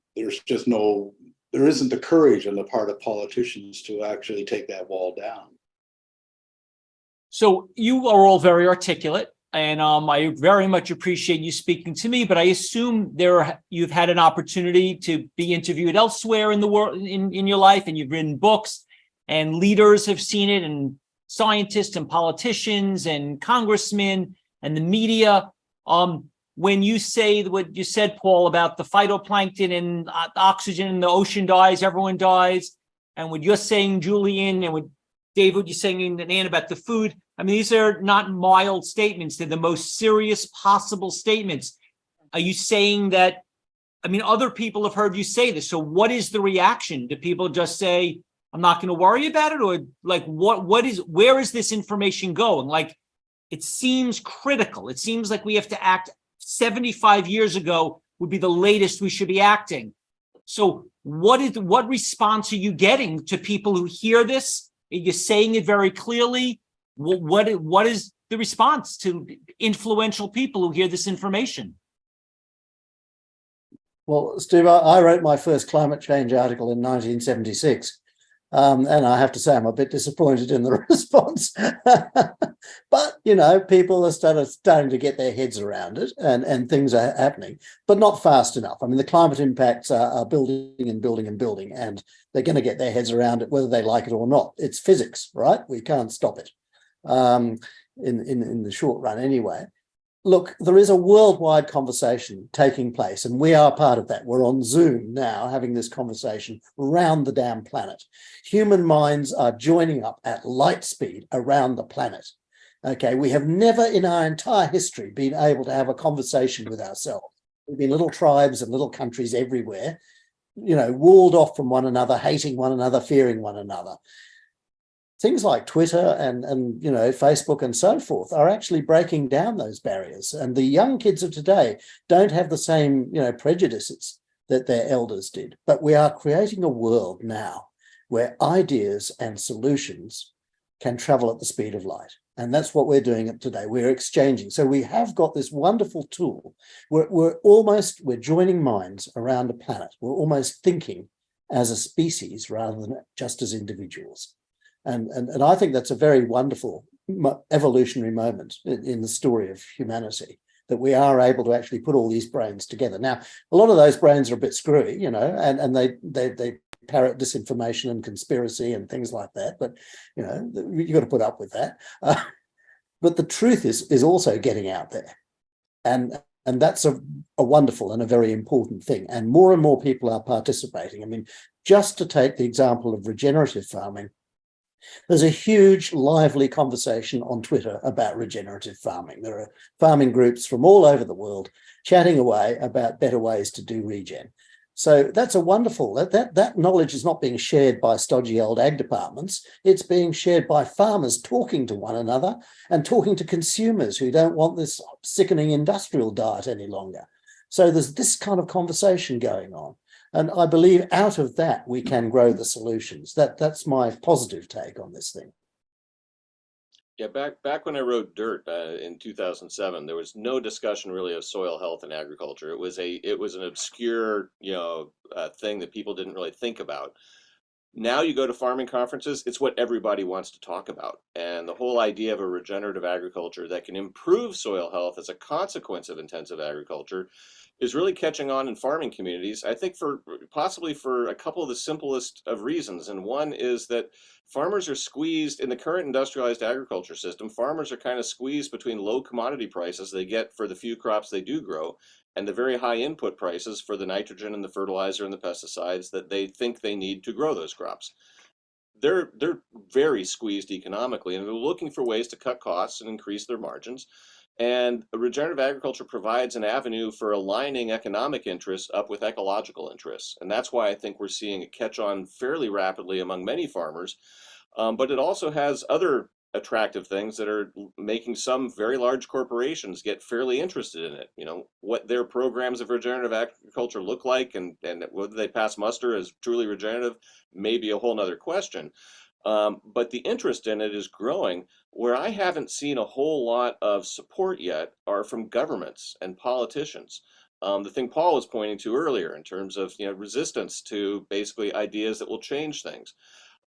isn't the courage on the part of politicians to actually take that wall down. So you are all very articulate, and I very much appreciate you speaking to me, but I assume you've had an opportunity to be interviewed elsewhere in the world, in your life, and you've written books, and leaders have seen it, and scientists and politicians and congressmen and the media. When you say what you said, Paul, about the phytoplankton and oxygen in the ocean dies, everyone dies, and what you're saying, Julian, and what David, you're saying, and Anne, about the food, I mean, these are not mild statements. They're the most serious possible statements. Are you saying that, I mean, other people have heard you say this, so what is the reaction? Do people just say, I'm not going to worry about it? Or like, where is this information going? Like, it seems critical. It seems like we have to act 75 years ago would be the latest we should be acting. So what response are you getting to people who hear this? Are you saying it very clearly? What is the response to influential people who hear this information? Well, Steve, I wrote my first climate change article in 1976. And I have to say, I'm a bit disappointed in the response. But, people are starting to get their heads around it, and things are happening, but not fast enough. I mean, the climate impacts are building and building and building, and they're going to get their heads around it, whether they like it or not. It's physics, right? We can't stop it in the short run anyway. Look, there is a worldwide conversation taking place, and we are part of that. We're on Zoom now having this conversation around the damn planet. Human minds are joining up at light speed around the planet. Okay, we have never in our entire history been able to have a conversation with ourselves. We've been little tribes and little countries everywhere, walled off from one another, hating one another, fearing one another. Things like Twitter and Facebook and so forth are actually breaking down those barriers. And the young kids of today don't have the same, prejudices that their elders did. But we are creating a world now where ideas and solutions can travel at the speed of light. And that's what we're doing today. We're exchanging. So we have got this wonderful tool. We're joining minds around a planet. We're almost thinking as a species rather than just as individuals. And I think that's a very wonderful evolutionary moment in the story of humanity, that we are able to actually put all these brains together. Now, a lot of those brains are a bit screwy, and they parrot disinformation and conspiracy and things like that. But, you've got to put up with that. But the truth is also getting out there. And And that's a wonderful and a very important thing. And more people are participating. I mean, just to take the example of regenerative farming, there's a huge, lively conversation on Twitter about regenerative farming. There are farming groups from all over the world chatting away about better ways to do regen. So that's a wonderful, that knowledge is not being shared by stodgy old ag departments. It's being shared by farmers talking to one another and talking to consumers who don't want this sickening industrial diet any longer. So there's this kind of conversation going on. And I believe out of that, we can grow the solutions. That's my positive take on this thing. Yeah, back when I wrote Dirt in 2007, there was no discussion really of soil health and agriculture. It was an obscure, thing that people didn't really think about. Now you go to farming conferences, it's what everybody wants to talk about. And the whole idea of a regenerative agriculture that can improve soil health as a consequence of intensive agriculture is really catching on in farming communities. I think possibly for a couple of the simplest of reasons. And one is that farmers are squeezed in the current industrialized agriculture system. Farmers are kind of squeezed between low commodity prices they get for the few crops they do grow and the very high input prices for the nitrogen and the fertilizer and the pesticides that they think they need to grow those crops. They're very squeezed economically, and they're looking for ways to cut costs and increase their margins. And regenerative agriculture provides an avenue for aligning economic interests up with ecological interests. And that's why I think we're seeing it catch on fairly rapidly among many farmers. But it also has other attractive things that are making some very large corporations get fairly interested in it. What their programs of regenerative agriculture look like and whether they pass muster as truly regenerative may be a whole nother question. But the interest in it is growing. Where I haven't seen a whole lot of support yet are from governments and politicians. The thing Paul was pointing to earlier in terms of resistance to basically ideas that will change things.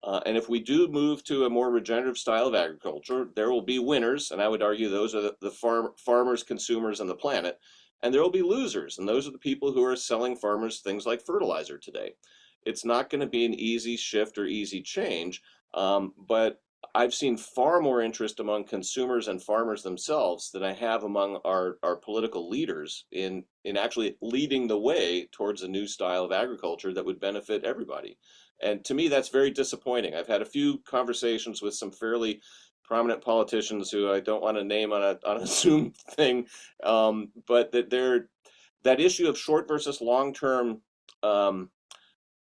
And if we do move to a more regenerative style of agriculture, there will be winners, and I would argue those are the farmers, consumers, and the planet. And there will be losers, and those are the people who are selling farmers things like fertilizer today. It's not going to be an easy shift or easy change, but I've seen far more interest among consumers and farmers themselves than I have among our political leaders in actually leading the way towards a new style of agriculture that would benefit everybody. And to me, that's very disappointing. I've had a few conversations with some fairly prominent politicians who I don't want to name on a Zoom thing, but that issue of short versus long-term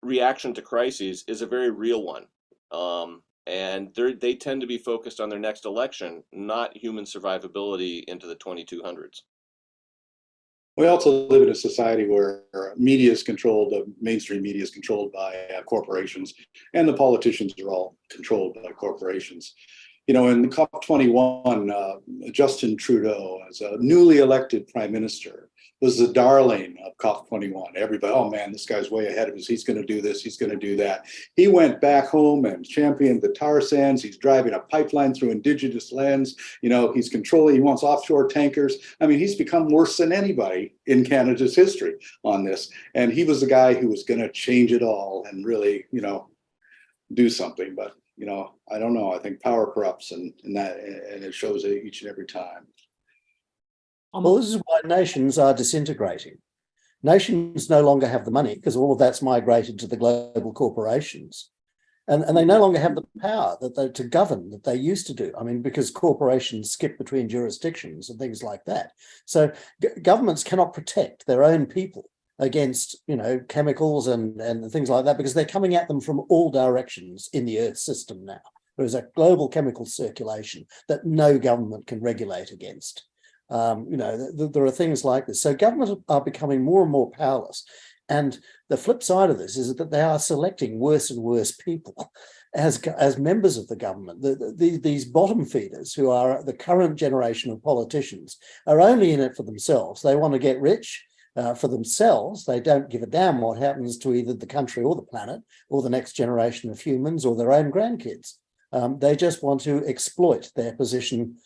reaction to crises is a very real one. And they tend to be focused on their next election, not human survivability into the 2200s. We also live in a society where media is controlled, mainstream media is controlled by corporations, and the politicians are all controlled by corporations. In COP21, Justin Trudeau, as a newly elected prime minister, was the darling of COP21. Everybody, oh man, this guy's way ahead of us. He's going to do this. He's going to do that. He went back home and championed the tar sands. He's driving a pipeline through indigenous lands. He's controlling, he wants offshore tankers. I mean, he's become worse than anybody in Canada's history on this. And he was the guy who was going to change it all and really, do something. But, I don't know. I think power corrupts and it shows it each and every time. Well, this is why nations are disintegrating. Nations no longer have the money because all of that's migrated to the global corporations. And they no longer have the power to govern that they used to do. I mean, because corporations skip between jurisdictions and things like that. So governments cannot protect their own people against, chemicals and things like that because they're coming at them from all directions in the Earth system now. There is a global chemical circulation that no government can regulate against. There are things like this. So governments are becoming more and more powerless. And the flip side of this is that they are selecting worse and worse people as members of the government. These bottom feeders who are the current generation of politicians are only in it for themselves. They want to get rich for themselves. They don't give a damn what happens to either the country or the planet or the next generation of humans or their own grandkids. They just want to exploit their position.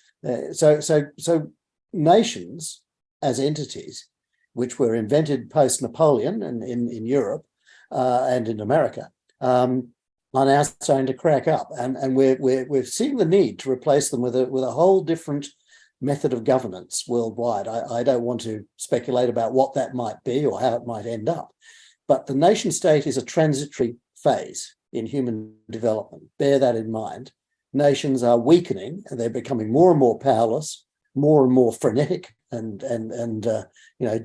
So nations as entities, which were invented post-Napoleon and in Europe and in America, are now starting to crack up, and we're seeing the need to replace them with a whole different method of governance worldwide. I don't want to speculate about what that might be or how it might end up. But the nation state is a transitory phase in human development. Bear that in mind. Nations are weakening and they're becoming more and more powerless, more and more frenetic and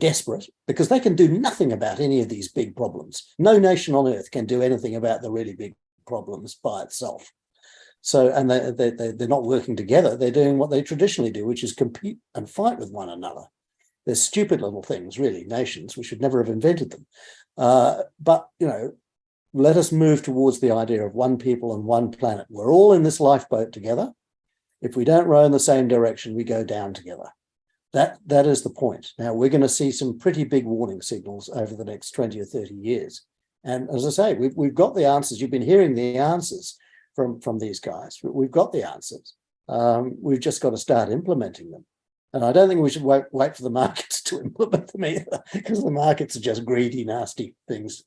desperate, because they can do nothing about any of these big problems. No nation on earth can do anything about the really big problems by itself. So, and they're not working together. They're doing what they traditionally do, which is compete and fight with one another. They're stupid little things, really, nations. We should never have invented them. But, let us move towards the idea of one people and one planet. We're all in this lifeboat together. If we don't row in the same direction, we go down together. That is the point. Now, we're going to see some pretty big warning signals over the next 20 or 30 years. And as I say, we've got the answers. You've been hearing the answers from these guys. We've got the answers. We've just got to start implementing them. And I don't think we should wait for the markets to implement them either, because the markets are just greedy, nasty things.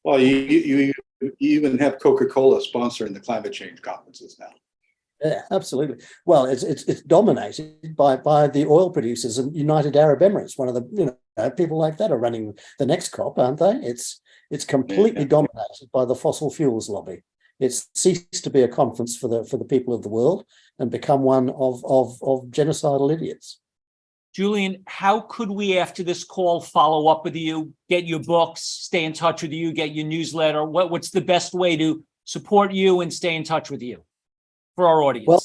Well, you even have Coca-Cola sponsoring the climate change conferences now. Yeah, absolutely. Well, it's dominated by the oil producers and United Arab Emirates. One of the people like that are running the next COP, aren't they? It's completely dominated by the fossil fuels lobby. It's ceased to be a conference for the people of the world and become one of genocidal idiots. Julian, how could we, after this call, follow up with you, get your books, stay in touch with you, get your newsletter? What's the best way to support you and stay in touch with you for our audience? Well,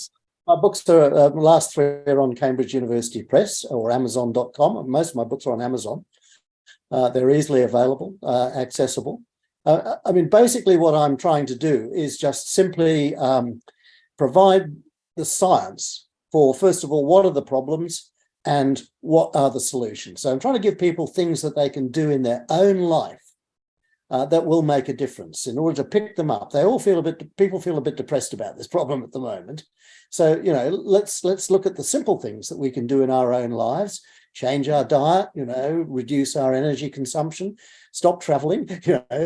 my books are last three are on Cambridge University Press or Amazon.com. Most of my books are on Amazon. They're easily available, accessible. Basically what I'm trying to do is just simply provide the science for, first of all, what are the problems and what are the solutions. So I'm trying to give people things that they can do in their own life that will make a difference in order to pick them up. People feel a bit depressed about this problem at the moment. So, let's look at the simple things that we can do in our own lives. Change our diet, reduce our energy consumption, stop traveling,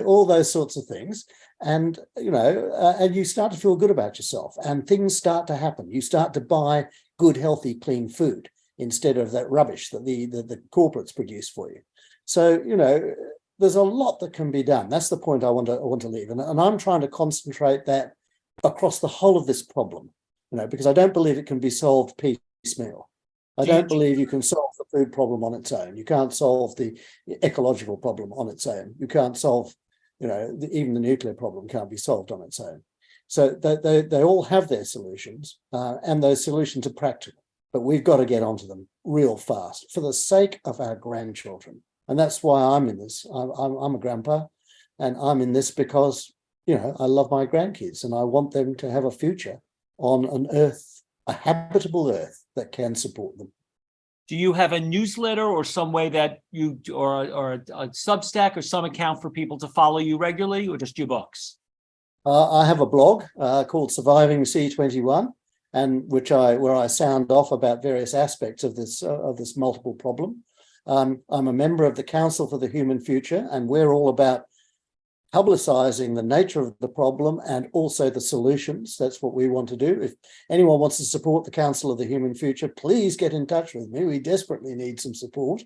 all those sorts of things. And, and you start to feel good about yourself and things start to happen. You start to buy good, healthy, clean food instead of that rubbish that the corporates produce for you. So, there's a lot that can be done. That's the point I want to leave. And I'm trying to concentrate that across the whole of this problem, because I don't believe it can be solved piecemeal. I don't believe you can solve the food problem on its own. You can't solve the ecological problem on its own. You can't solve, even the nuclear problem can't be solved on its own. So they all have their solutions, and those solutions are practical. But we've got to get onto them real fast for the sake of our grandchildren. And that's why I'm in this. I'm a grandpa, and I'm in this because, I love my grandkids and I want them to have a future on an earth, a habitable earth that can support them. Do you have a newsletter or some way that you, or a Substack or some account for people to follow you regularly, or just your books? I have a blog called Surviving C21, and where I sound off about various aspects of this multiple problem. I'm a member of the Council for the Human Future, and we're all about publicizing the nature of the problem and also the solutions. That's what we want to do. If anyone wants to support the Council of the Human Future, please get in touch with me. We desperately need some support.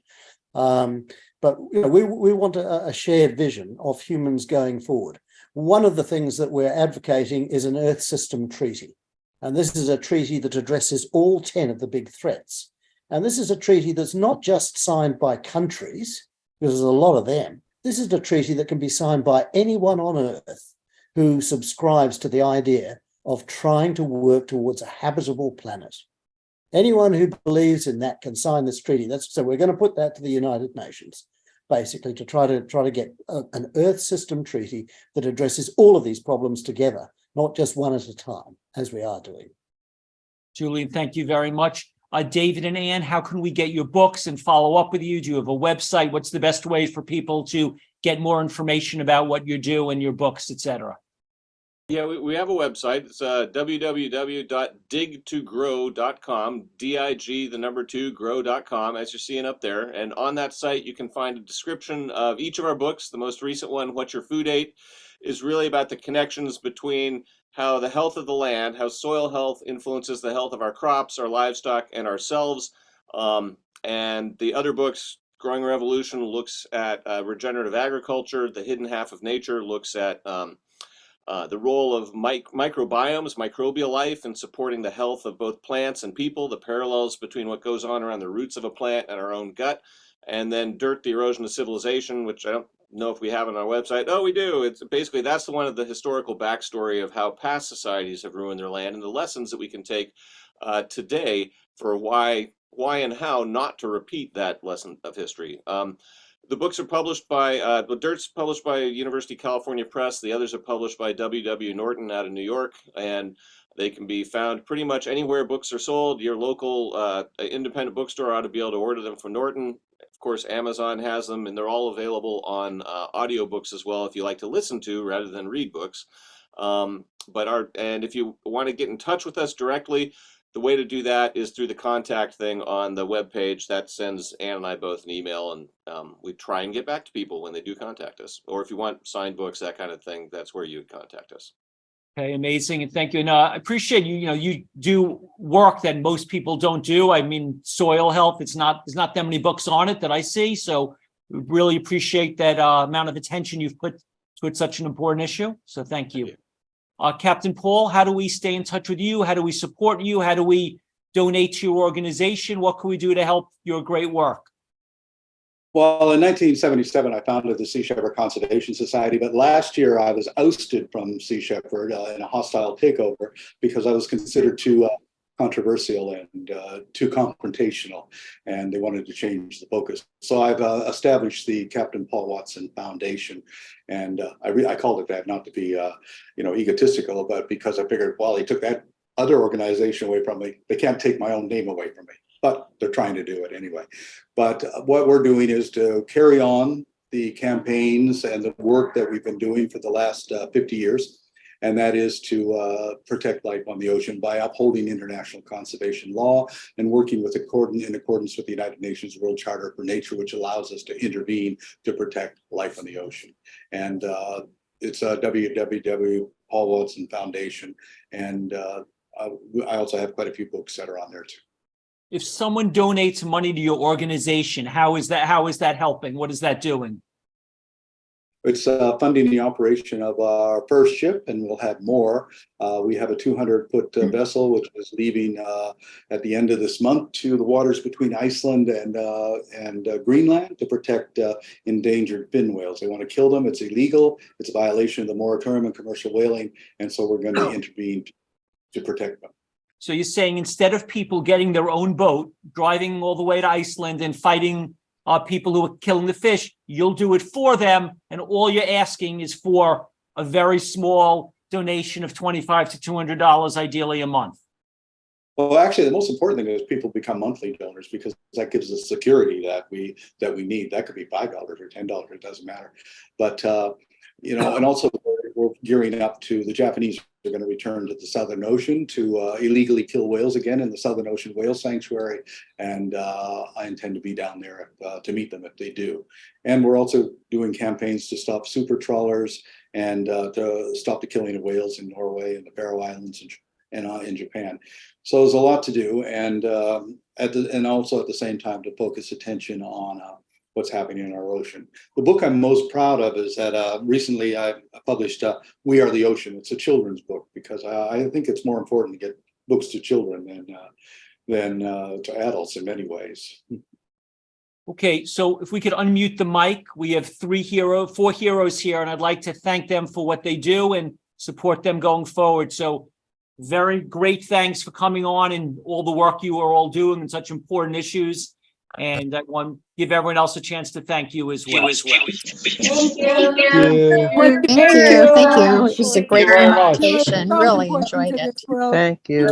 But we want a shared vision of humans going forward. One of the things that we're advocating is an Earth System Treaty. And this is a treaty that addresses all 10 of the big threats. And this is a treaty that's not just signed by countries, because there's a lot of them. This is a treaty that can be signed by anyone on Earth who subscribes to the idea of trying to work towards a habitable planet. Anyone who believes in that can sign this treaty. So we're going to put that to the United Nations, basically, to try to get an Earth System Treaty that addresses all of these problems together, not just one at a time, as we are doing. Julian, thank you very much. David and Anne, how can we get your books and follow up with you? Do you have a website? What's the best way for people to get more information about what you do and your books, etc.? Yeah, we have a website. It's www.dig2grow.com, dig, the number 2, grow.com, as you're seeing up there. And on that site, you can find a description of each of our books. The most recent one, What Your Food Ate, is really about the connections between how the health of the land, how soil health influences the health of our crops, our livestock, and ourselves. And the other books, Growing Revolution, looks at regenerative agriculture. The Hidden Half of Nature looks at the role of microbiomes, microbial life, in supporting the health of both plants and people, the parallels between what goes on around the roots of a plant and our own gut. And then Dirt, the Erosion of Civilization, which I don't know if we have on our website. Oh, we do. It's basically, that's the one of the historical backstory of how past societies have ruined their land and the lessons that we can take today for why and how not to repeat that lesson of history. The books are published by, the Dirt's published by University of California Press. The others are published by W.W. Norton out of New York, and they can be found pretty much anywhere books are sold. Your local independent bookstore ought to be able to order them from Norton. Of course, Amazon has them, and they're all available on audiobooks as well if you like to listen to rather than read books. And if you want to get in touch with us directly, the way to do that is through the contact thing on the webpage. That sends Anne and I both an email, and we try and get back to people when they do contact us. Or if you want signed books, that kind of thing, that's where you would contact us. Okay, amazing, and thank you. And I appreciate you. You know, you do work that most people don't do. I mean, soil health. There's not that many books on it that I see. So, we really appreciate that amount of attention you've put to such an important issue. So, thank you. Captain Paul, how do we stay in touch with you? How do we support you? How do we donate to your organization? What can we do to help your great work? Well, in 1977, I founded the Sea Shepherd Conservation Society, but last year I was ousted from Sea Shepherd in a hostile takeover because I was considered too controversial and too confrontational, and they wanted to change the focus. So I've established the Captain Paul Watson Foundation, and I called it that not to be egotistical, but because I figured, well, he took that other organization away from me, they can't take my own name away from me. But they're trying to do it anyway. But what we're doing is to carry on the campaigns and the work that we've been doing for the last 50 years. And that is to protect life on the ocean by upholding international conservation law and working in accordance with the United Nations World Charter for Nature, which allows us to intervene to protect life on the ocean. And it's www. Paul Watson Foundation. And I also have quite a few books that are on there too. If someone donates money to your organization, how is that helping? What is that doing? It's funding the operation of our first ship, and we'll have more. We have a 200-foot vessel, which is leaving at the end of this month to the waters between Iceland and Greenland to protect endangered fin whales. They want to kill them. It's illegal. It's a violation of the moratorium on commercial whaling, and so we're going to intervene to protect them. So you're saying instead of people getting their own boat, driving all the way to Iceland and fighting people who are killing the fish, you'll do it for them, and all you're asking is for a very small donation of $25 to $200, ideally a month. Well, actually, the most important thing is people become monthly donors, because that gives us security that we need. That could be $5 or $10, it doesn't matter. But and also we're gearing up to the Japanese are going to return to the Southern Ocean to illegally kill whales again in the Southern Ocean Whale Sanctuary. And I intend to be down there to meet them if they do. And we're also doing campaigns to stop super trawlers and to stop the killing of whales in Norway and the Faroe Islands and in Japan. So there's a lot to do. And also at the same time to focus attention on what's happening in our ocean. The book I'm most proud of is that recently I published We Are the Ocean. It's a children's book because I think it's more important to get books to children than to adults in many ways. Okay, so if we could unmute the mic, we have four heroes here, and I'd like to thank them for what they do and support them going forward. So very great thanks for coming on and all the work you are all doing in such important issues. And I want to give everyone else a chance to thank you as well. Thank you. Thank you. It was a great presentation. Really enjoyed it. Thank you.